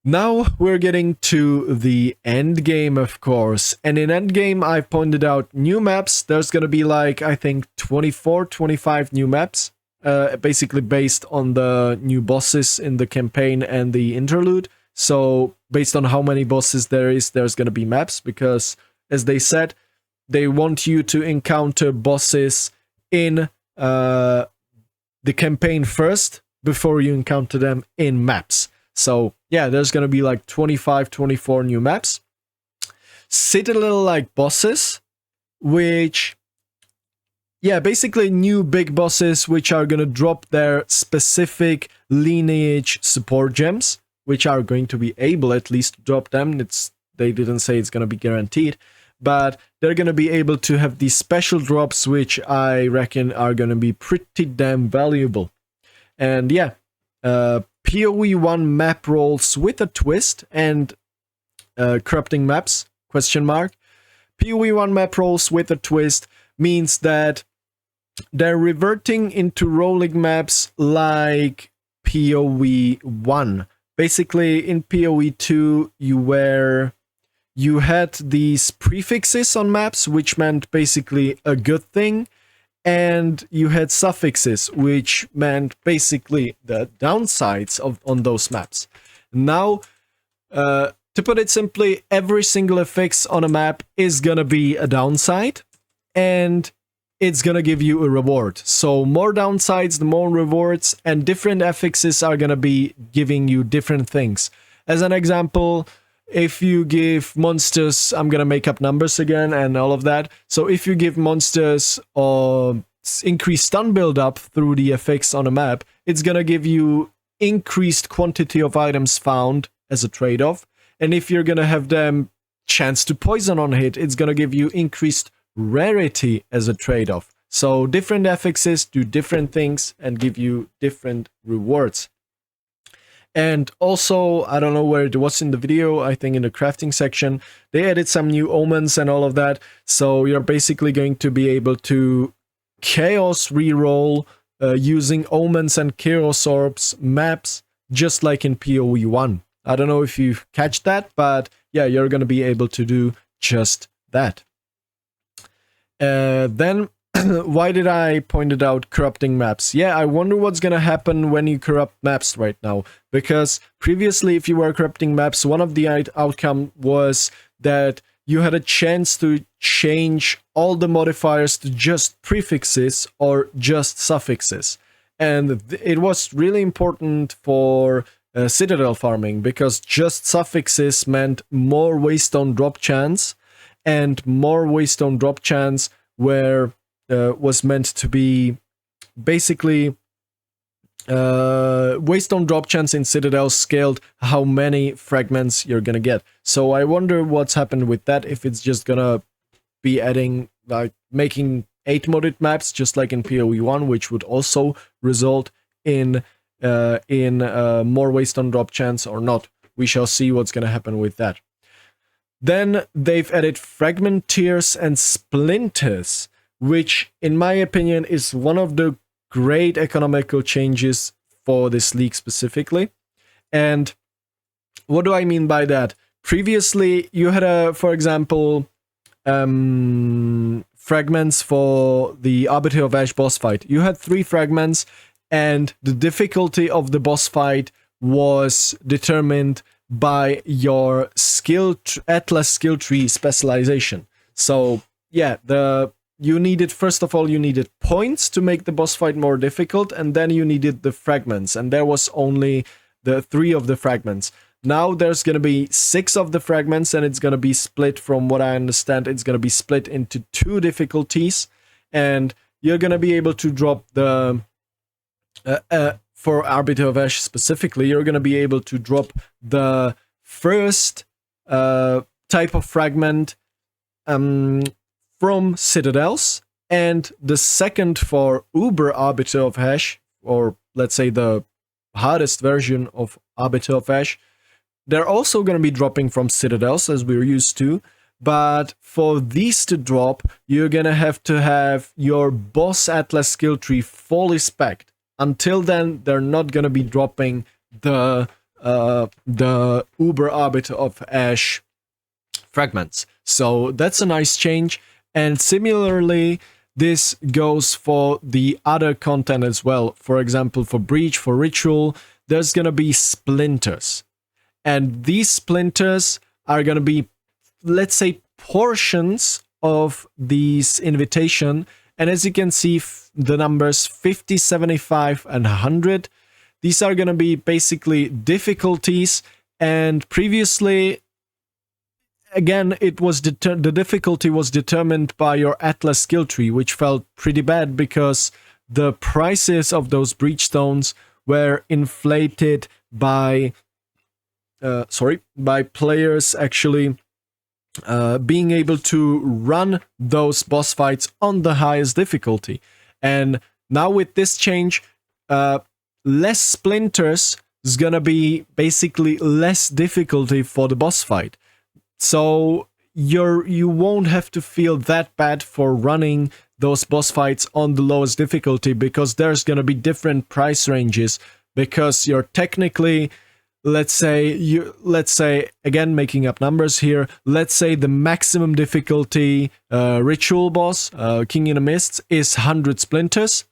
Now we're getting to the end game, of course. And in end game, I've pointed out new maps. There's going to be like, I think, 24, 25 new maps. Basically based on the new bosses in the campaign and the interlude. So based on how many bosses there's going to be maps, because as they said, they want you to encounter bosses in the campaign first before you encounter them in maps. So yeah, there's going to be like 25, 24 new maps. Citadel like bosses, which, yeah, basically new big bosses which are going to drop their specific lineage support gems, which are going to be able at least to drop them. They didn't say it's going to be guaranteed, but they're going to be able to have these special drops, which I reckon are going to be pretty damn valuable. And yeah, PoE1 map rolls with a twist and corrupting maps, question mark. PoE1 map rolls with a twist means that they're reverting into rolling maps like PoE1. Basically, in PoE2, you had these prefixes on maps, which meant basically a good thing, and you had suffixes, which meant basically the downsides on those maps. Now, to put it simply, every single affix on a map is gonna be a downside, and it's gonna give you a reward. So more downsides, the more rewards, and different affixes are gonna be giving you different things. As an example, if you give monsters, I'm gonna make up numbers again and all of that. So if you give monsters increased stun build up through the affix on a map, it's gonna give you increased quantity of items found as a trade-off. And if you're gonna have them chance to poison on hit, it's gonna give you increased rarity as a trade-off. So different affixes do different things and give you different rewards. And also, I don't know where it was in the video, I think in the crafting section, they added some new omens and all of that. So you're basically going to be able to chaos reroll using omens and chaos orbs maps, just like in PoE1. I don't know if you catch that, but yeah, you're going to be able to do just that. Then why did I pointed out corrupting maps? Yeah, I wonder what's gonna happen when you corrupt maps right now. Because previously, if you were corrupting maps, one of the outcome was that you had a chance to change all the modifiers to just prefixes or just suffixes. And it was really important for Citadel farming, because just suffixes meant more waystone drop chance, and more waystone drop chance where was meant to be basically waystone drop chance in Citadel scaled how many fragments you're gonna get. So I wonder what's happened with that, if it's just gonna be adding, like, making 8 modded maps just like in PoE1, which would also result in more waystone drop chance or not. We shall see what's gonna happen with that. Then they've added fragment tiers and splinters, which in my opinion is one of the great economical changes for this league specifically. And what do I mean by that? Previously, you had for example, fragments for the Arbiter of Ash boss fight. You had 3 fragments, and the difficulty of the boss fight was determined by your Atlas skill tree specialization. So yeah, you needed, first of all, you needed points to make the boss fight more difficult, and then you needed the fragments, and there was only the 3 of the fragments. Now there's going to be 6 of the fragments, and it's going to be split, from what I understand, it's going to be split into 2 difficulties, and you're going to be able to drop the, for Arbiter of Ash specifically, you're going to be able to drop the first type of fragment from Citadels, and the second for Uber Arbiter of Ash, or let's say the hardest version of Arbiter of Ash. They're also going to be dropping from Citadels, as we're used to, but for these to drop, you're going to have your boss Atlas skill tree fully specced. Until then, they're not going to be dropping the Uber Arbiter of Ash fragments. So that's a nice change. And similarly, this goes for the other content as well. For example, for Breach, for Ritual, there's going to be splinters. And these splinters are going to be, let's say, portions of these invitation. And as you can see, the numbers 50, 75, and 100, these are going to be basically difficulties. And previously, again, it was the difficulty was determined by your Atlas skill tree, which felt pretty bad because the prices of those breach stones were inflated by players actually being able to run those boss fights on the highest difficulty. And now with this change, less splinters is gonna be basically less difficulty for the boss fight. So you won't have to feel that bad for running those boss fights on the lowest difficulty, because there's gonna be different price ranges, because you're technically, let's say again, making up numbers here, let's say the maximum difficulty ritual boss, King in the Mists, is 100 splinters.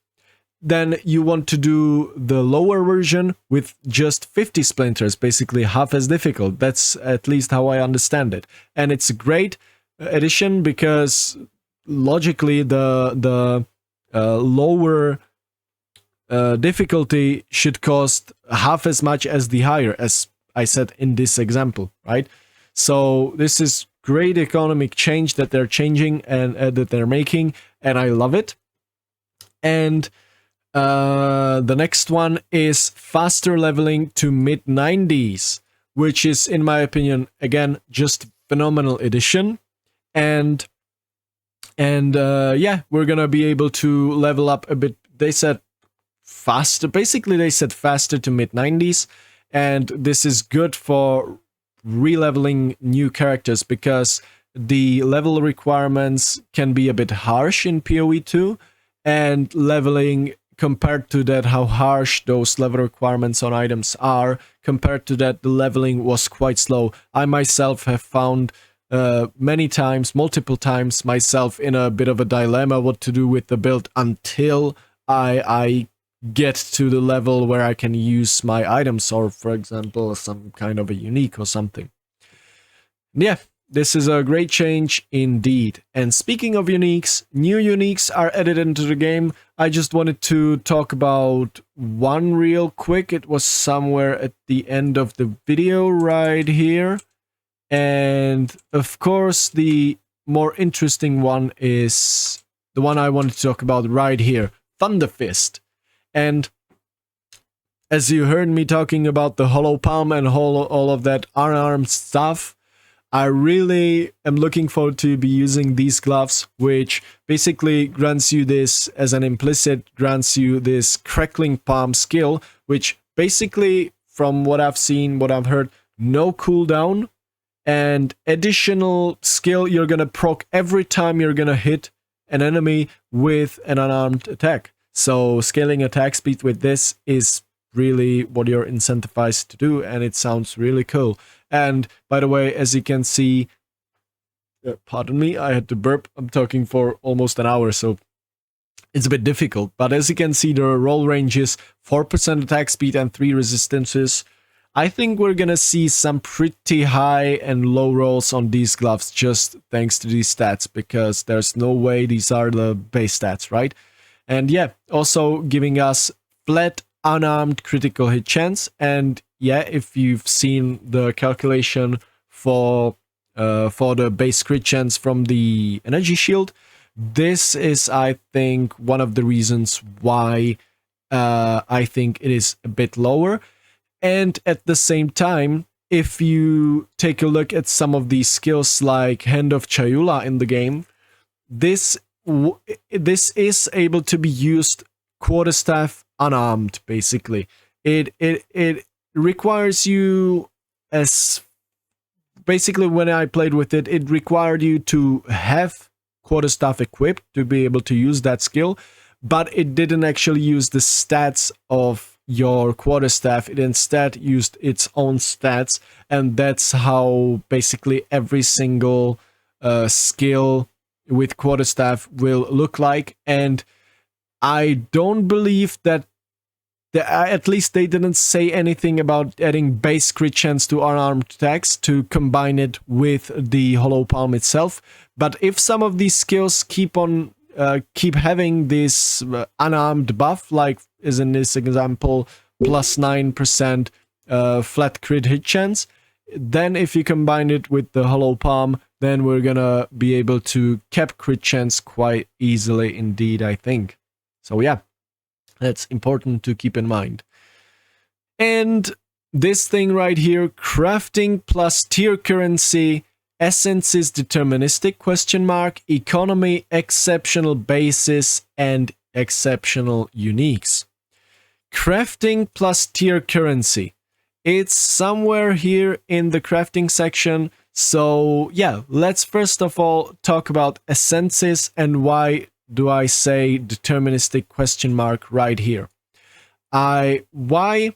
Then you want to do the lower version with just 50 splinters, basically half as difficult. That's at least how I understand it. And it's a great addition, because logically the lower difficulty should cost half as much as the higher, as I said in this example, right? So this is great economic change that they're changing and that they're making, and I love it. And the next one is faster leveling to mid-90s, which is, in my opinion, again, just phenomenal addition. And yeah, we're gonna be able to level up a bit. They said faster, basically they said faster to mid-90s, and this is good for re-leveling new characters, because the level requirements can be a bit harsh in PoE2, and leveling, compared to that, how harsh those level requirements on items are, compared to that, the leveling was quite slow. I myself have found many times, multiple times myself in a bit of a dilemma what to do with the build until I get to the level where I can use my items, or for example some kind of a unique or something. Yeah, this is a great change indeed. And speaking of uniques, new uniques are added into the game. I just wanted to talk about one real quick. It was somewhere at the end of the video right here. And of course, the more interesting one is the one I wanted to talk about right here, Thunder Fist. And as you heard me talking about the hollow palm and all of that unarmed stuff, I really am looking forward to be using these gloves, which basically grants you this, as an implicit, grants you this crackling palm skill, which basically, from what I've seen, what I've heard, no cooldown, and additional skill you're gonna proc every time you're gonna hit an enemy with an unarmed attack. So scaling attack speed with this is really what you're incentivized to do, and it sounds really cool. And by the way, as you can see, pardon me, I had to burp. I'm talking for almost an hour, so it's a bit difficult. But as you can see, the roll range is 4% attack speed and 3 resistances. I think we're gonna see some pretty high and low rolls on these gloves just thanks to these stats, because there's no way these are the base stats, right? And yeah, also giving us flat unarmed critical hit chance. And yeah, if you've seen the calculation for the base crit chance from the energy shield, this is, I think, one of the reasons why I think it is a bit lower. And at the same time, if you take a look at some of these skills like Hand of Chayula in the game, this is able to be used quarterstaff unarmed, basically. It requires you, as basically when I played with it, it required you to have quarterstaff equipped to be able to use that skill, but it didn't actually use the stats of your quarterstaff. It instead used its own stats, and that's how basically every single skill with quarterstaff will look like. And I don't believe that at least they didn't say anything about adding base crit chance to unarmed attacks to combine it with the hollow palm itself. But if some of these skills keep having this unarmed buff, like is in this example plus 9% flat crit hit chance, then if you combine it with the hollow palm, then we're gonna be able to cap crit chance quite easily indeed, I think. So yeah, that's important to keep in mind. And this thing right here, crafting plus tier currency, essence is deterministic, question mark, economy, exceptional basis, and exceptional uniques. Crafting plus tier currency. It's somewhere here in the crafting section. So yeah, let's first of all talk about essences and why do I say deterministic question mark right here. Basically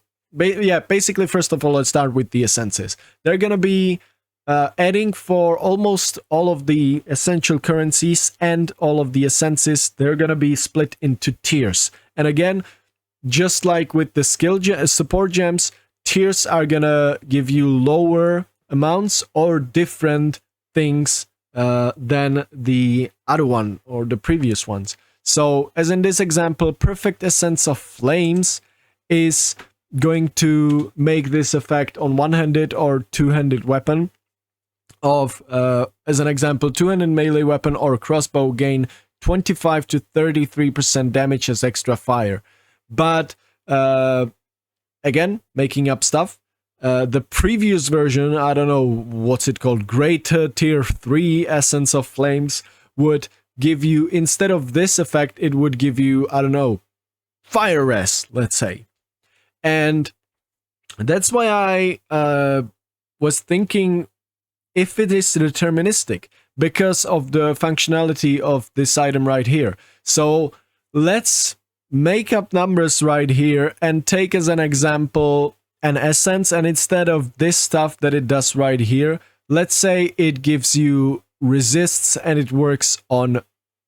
first of all, let's start with the essences. They're gonna be adding for almost all of the essential currencies and all of the essences. They're gonna be split into tiers. And again, just like with the support gems, tiers are gonna give you lower amounts or different things than the other one or the previous ones. So as in this example, Perfect Essence of Flames is going to make this effect on one-handed or two-handed weapon of, as an example, two-handed melee weapon or crossbow gain 25 to 33% damage as extra fire. But again, making up stuff. The previous version, I don't know what's it called, Greater Tier 3 Essence of Flames, would give you, instead of this effect, it would give you, I don't know, Fire Res, let's say. And that's why I was thinking if it is deterministic, because of the functionality of this item right here. So let's make up numbers right here and take as an example an essence, and instead of this stuff that it does right here, let's say it gives you resists and it works on,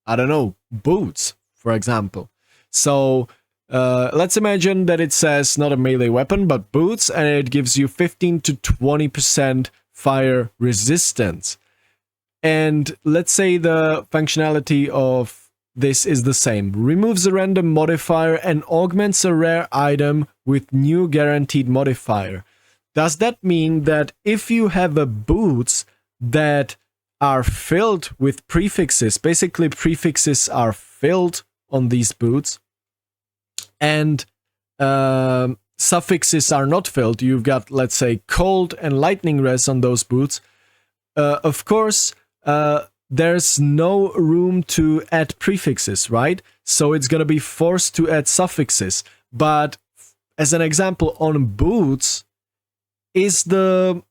I don't know, boots, for example. So let's imagine that it says not a melee weapon, but boots, and it gives you 15 to 20% fire resistance. And let's say the functionality of this is the same. Removes a random modifier and augments a rare item with new guaranteed modifier. Does that mean that if you have a boots that are filled with prefixes, basically prefixes are filled on these boots, and suffixes are not filled, you've got, let's say, cold and lightning res on those boots, of course, there's no room to add prefixes, right? So it's going to be forced to add suffixes. But as an example, on boots, is the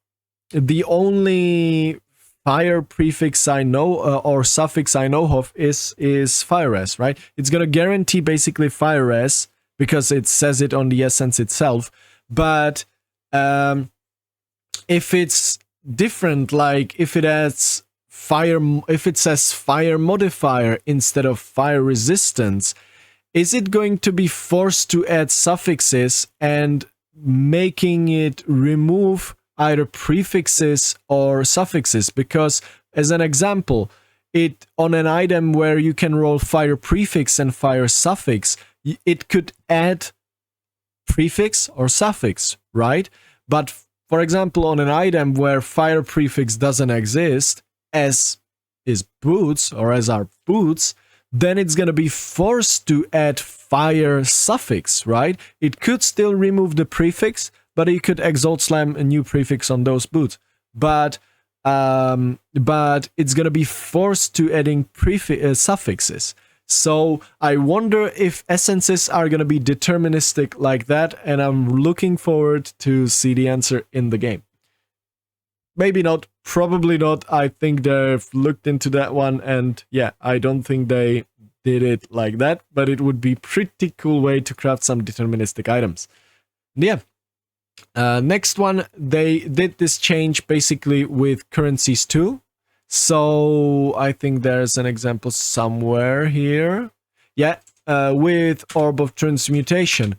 only fire prefix I know or suffix I know of is fire res, right? It's going to guarantee basically fire res because it says it on the essence itself. But if it's different, like if it adds fire, if it says fire modifier instead of fire resistance, is it going to be forced to add suffixes and making it remove either prefixes or suffixes? Because as an example, it on an item where you can roll fire prefix and fire suffix, it could add prefix or suffix, right? But for example, on an item where fire prefix doesn't exist, as is boots or as are boots, then it's going to be forced to add fire suffix, right? It could still remove the prefix, but it could exalt slam a new prefix on those boots. But it's going to be forced to adding suffixes. So I wonder if essences are going to be deterministic like that, and I'm looking forward to see the answer in the game. Maybe not, probably not. I think they've looked into that one, and yeah, I don't think they did it like that, but it would be pretty cool way to craft some deterministic items. Yeah. Next one, they did this change basically with currencies too. So I think there's an example somewhere here. Yeah, with Orb of Transmutation.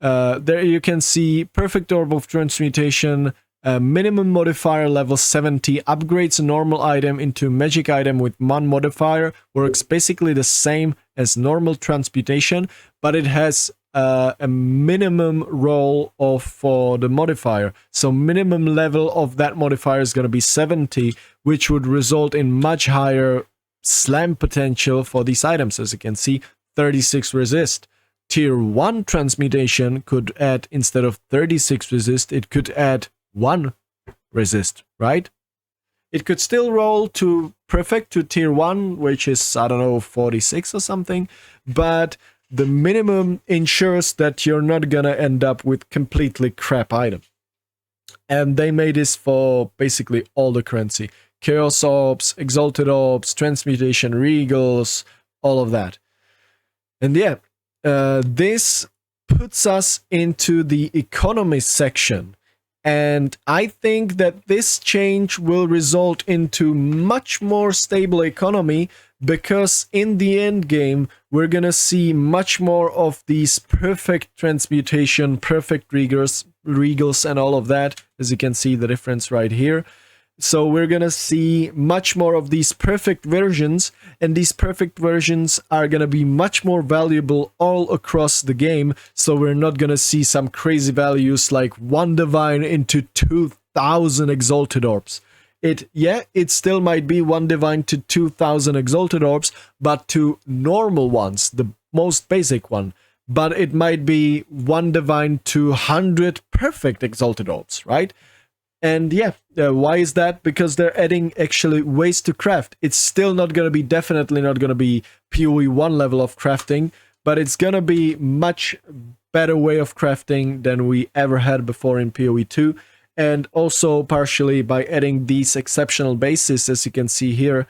There you can see Perfect Orb of Transmutation, minimum modifier level 70, upgrades a normal item into magic item with 1 modifier, works basically the same as normal transmutation, but it has a minimum roll for the modifier. So minimum level of that modifier is going to be 70, which would result in much higher slam potential for these items. As you can see, 36 resist. Tier 1 transmutation could add, instead of 36 resist, it could add 1 resist, right? It could still roll to perfect to tier 1, which is, I don't know, 46 or something, but the minimum ensures that you're not gonna end up with completely crap item. And they made this for basically all the currency. Chaos Orbs, Exalted Orbs, Transmutation Regals, all of that. And yeah, this puts us into the economy section. And I think that this change will result into much more stable economy, because in the end game, we're gonna see much more of these perfect transmutation, perfect regals and all of that, as you can see the difference right here. So we're gonna see much more of these perfect versions, and these perfect versions are gonna be much more valuable all across the game. So we're not gonna see some crazy values like 1 divine into 2000 exalted orbs. It still might be 1 divine to 2000 exalted orbs, but to normal ones, the most basic one. But it might be 1 divine to 100 perfect exalted orbs, right? And yeah, why is that? Because they're adding actually ways to craft. It's still not going to be, definitely not going to be PoE1 level of crafting, but it's going to be much better way of crafting than we ever had before in PoE2. And also partially by adding these exceptional bases, as you can see here,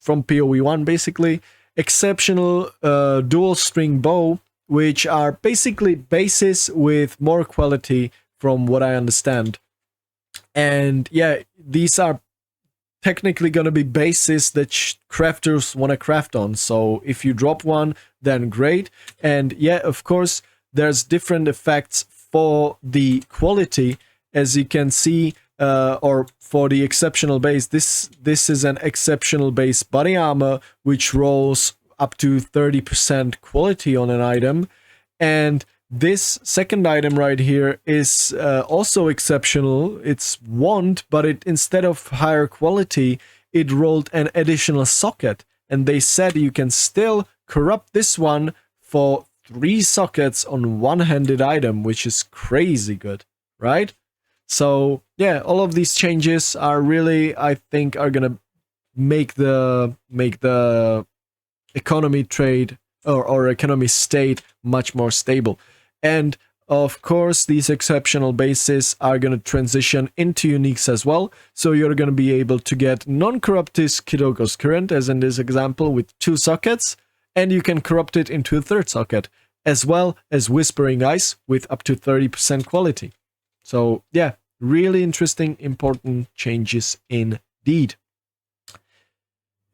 from PoE1 basically. Exceptional dual string bow, which are basically bases with more quality from what I understand. And yeah, these are technically going to be bases that crafters want to craft on. So if you drop one, then great. And yeah, of course, there's different effects for the quality, as you can see, or for the exceptional base. This is an exceptional base body armor, which rolls up to 30% quality on an item. And this second item right here is also exceptional. It's wand, but instead of higher quality, it rolled an additional socket. And they said you can still corrupt this one for 3 sockets on one-handed item, which is crazy good, right? So yeah, all of these changes are really, I think, are gonna make the economy trade or economy state much more stable. And of course, these exceptional bases are going to transition into uniques as well. So you're going to be able to get non-corruptis Kidoko's current, as in this example, with 2 sockets, and you can corrupt it into a 3rd socket, as well as Whispering Ice with up to 30% quality. So yeah, really interesting, important changes indeed.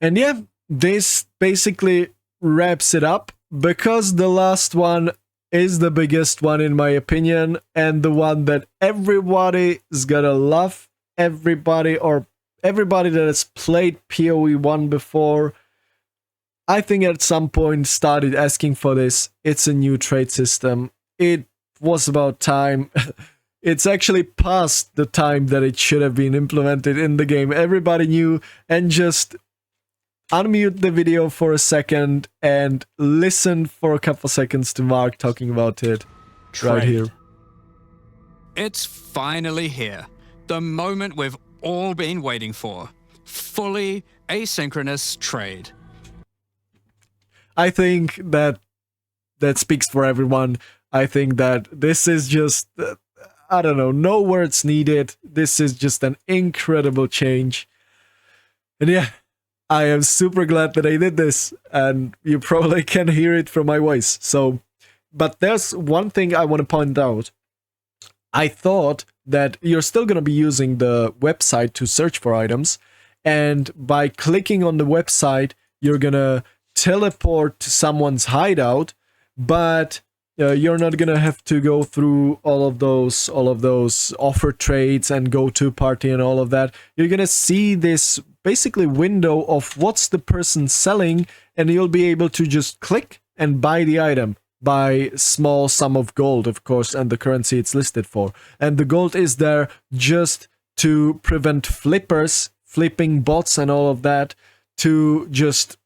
And yeah, this basically wraps it up, because the last one is the biggest one in my opinion, and the one that everybody is gonna love. Everybody that has played PoE1 before, I think at some point started asking for this. It's a new trade system. It was about time. It's actually past the time that it should have been implemented in the game. Everybody knew, and just unmute the video for a second and listen for a couple seconds to Mark talking about it right here. It's finally here. The moment we've all been waiting for. Fully asynchronous trade. I think that speaks for everyone. I think that this is just, I don't know, no words needed. This is just an incredible change. And yeah, I am super glad that I did this, and you probably can hear it from my voice. So, but there's one thing I want to point out. I thought that you're still going to be using the website to search for items, and by clicking on the website, you're going to teleport to someone's hideout, but you're not going to have to go through all of those offer trades and go to party and all of that. You're going to see this basically window of what's the person selling, and you'll be able to just click and buy the item by small sum of gold, of course, and the currency it's listed for. And the gold is there just to prevent flipping bots and all of that, to just,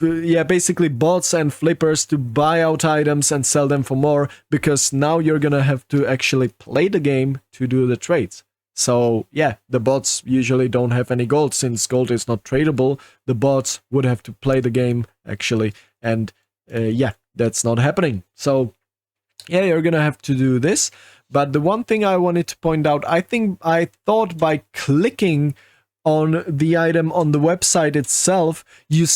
yeah, basically bots and flippers to buy out items and sell them for more, because now you're gonna have to actually play the game to do the trades. So yeah, the bots usually don't have any gold, since gold is not tradable. The bots would have to play the game actually, and yeah, that's not happening. So yeah, you're gonna have to do this. But the one thing I wanted to point out, I thought by clicking on the item on the website itself, you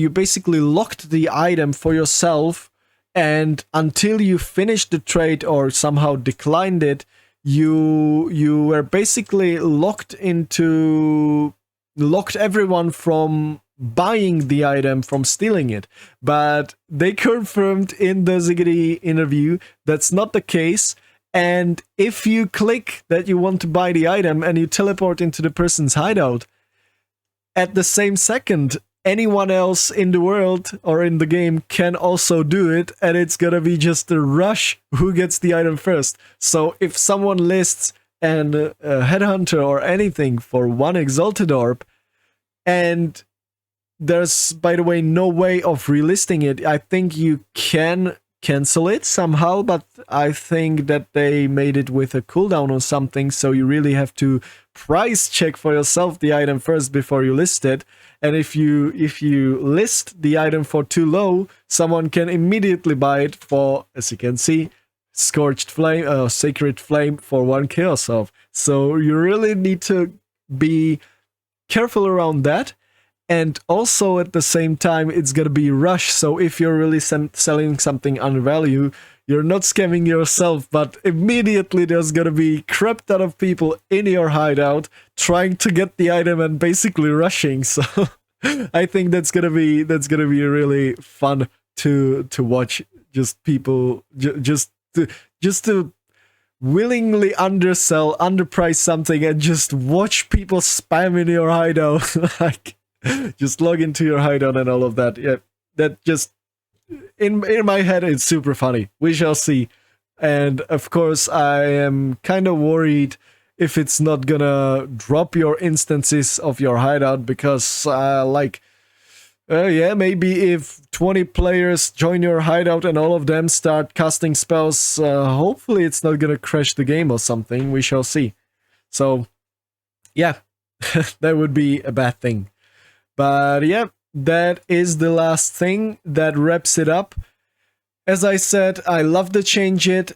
basically locked the item for yourself, and until you finished the trade or somehow declined it, you were basically locked everyone from buying the item, from stealing it. But they confirmed in the Ziggity interview that's not the case. And if you click that you want to buy the item and you teleport into the person's hideout, at the same second, anyone else in the world or in the game can also do it, and it's gonna be just a rush who gets the item first. So if someone lists a headhunter or anything for 1 exalted orb, and there's, by the way, no way of relisting it, I think you can cancel it somehow, but I think that they made it with a cooldown or something, so you really have to price check for yourself the item first before you list it. And if you list the item for too low, someone can immediately buy it for, as you can see, Scorched Flame, Sacred Flame for 1 Chaos Orb. So you really need to be careful around that. And also at the same time, it's gonna be rush. So if you're really selling something undervalued, you're not scamming yourself, but immediately there's gonna be crap ton of people in your hideout trying to get the item and basically rushing. So I think that's gonna be really fun to watch. Just people just to willingly underprice something and just watch people spam in your hideout. Like, just log into your hideout and all of that. Yeah, that just in my head it's super funny. We shall see. And of course I am kind of worried if it's not gonna drop your instances of your hideout, because yeah, maybe if 20 players join your hideout and all of them start casting spells, hopefully it's not gonna crash the game or something. We shall see. So yeah, that would be a bad thing. But yeah, that is the last thing that wraps it up. As I said, I love the changes,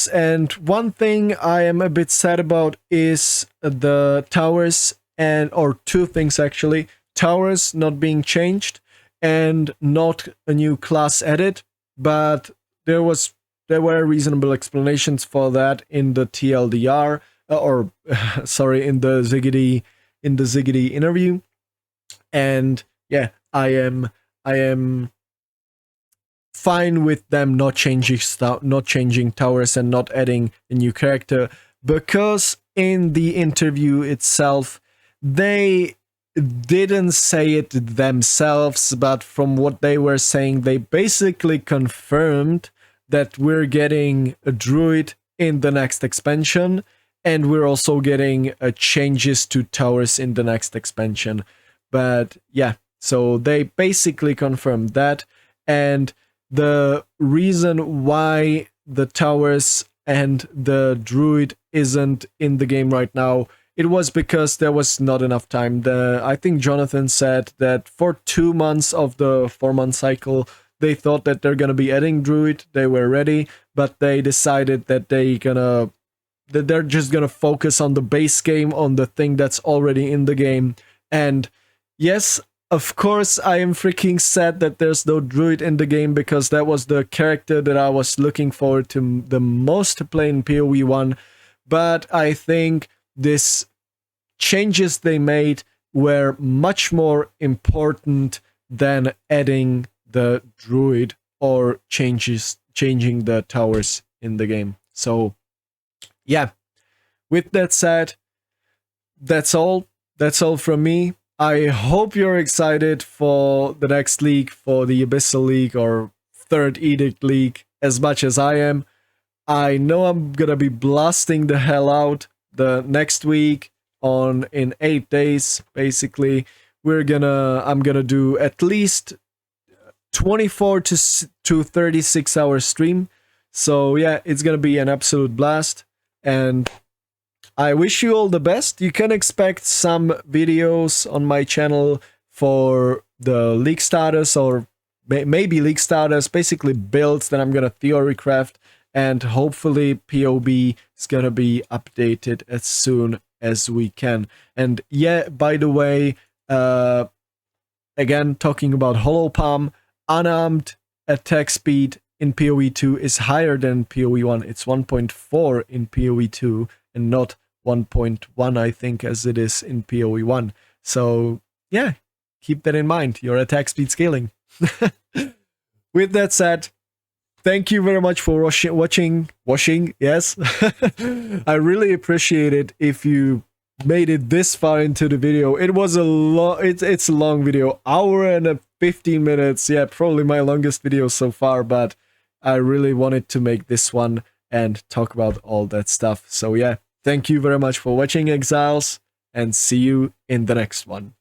and one thing I am a bit sad about is the towers, or two things actually. Towers not being changed and not a new class added, but there were reasonable explanations for that in the TLDR, or sorry, in the Ziggity interview. And yeah, I am fine with them not changing towers and not adding a new character, because in the interview itself they didn't say it themselves, but from what they were saying, they basically confirmed that we're getting a druid in the next expansion, and we're also getting changes to towers in the next expansion. But yeah, so they basically confirmed that, and the reason why the towers and the druid isn't in the game right now, it was because there was not enough time. I think Jonathan said that for 2 months of the 4-month cycle, they thought that they're gonna be adding druid, they were ready, but they decided that they're just gonna focus on the base game, on the thing that's already in the game. And yes, of course, I am freaking sad that there's no druid in the game, because that was the character that I was looking forward to the most to play in PoE1. But I think these changes they made were much more important than adding the druid or changing the towers in the game. So yeah, with that said, that's all from me. I hope you're excited for the next league, for the Abyssal League or Third Edict League, as much as I am. I know I'm gonna be blasting the hell out the next week in 8 days. Basically, I'm gonna do at least 24 to 36 hour stream. So yeah, it's gonna be an absolute blast, and I wish you all the best. You can expect some videos on my channel for the league status, or maybe league status, basically builds that I'm gonna theory craft, and hopefully POB is gonna be updated as soon as we can. And yeah, by the way, again, talking about Hollow Palm, unarmed attack speed in PoE2 is higher than PoE1. It's 1.4 in PoE2 and not 1.1, I think, as it is in PoE1. So yeah, keep that in mind, your attack speed scaling. With that said, thank you very much for watching. Yes. I really appreciate it if you made it this far into the video. It was it's a long video, hour and 15 minutes. Yeah, probably my longest video so far, but I really wanted to make this one and talk about all that stuff. So yeah, thank you very much for watching, Exiles, and see you in the next one.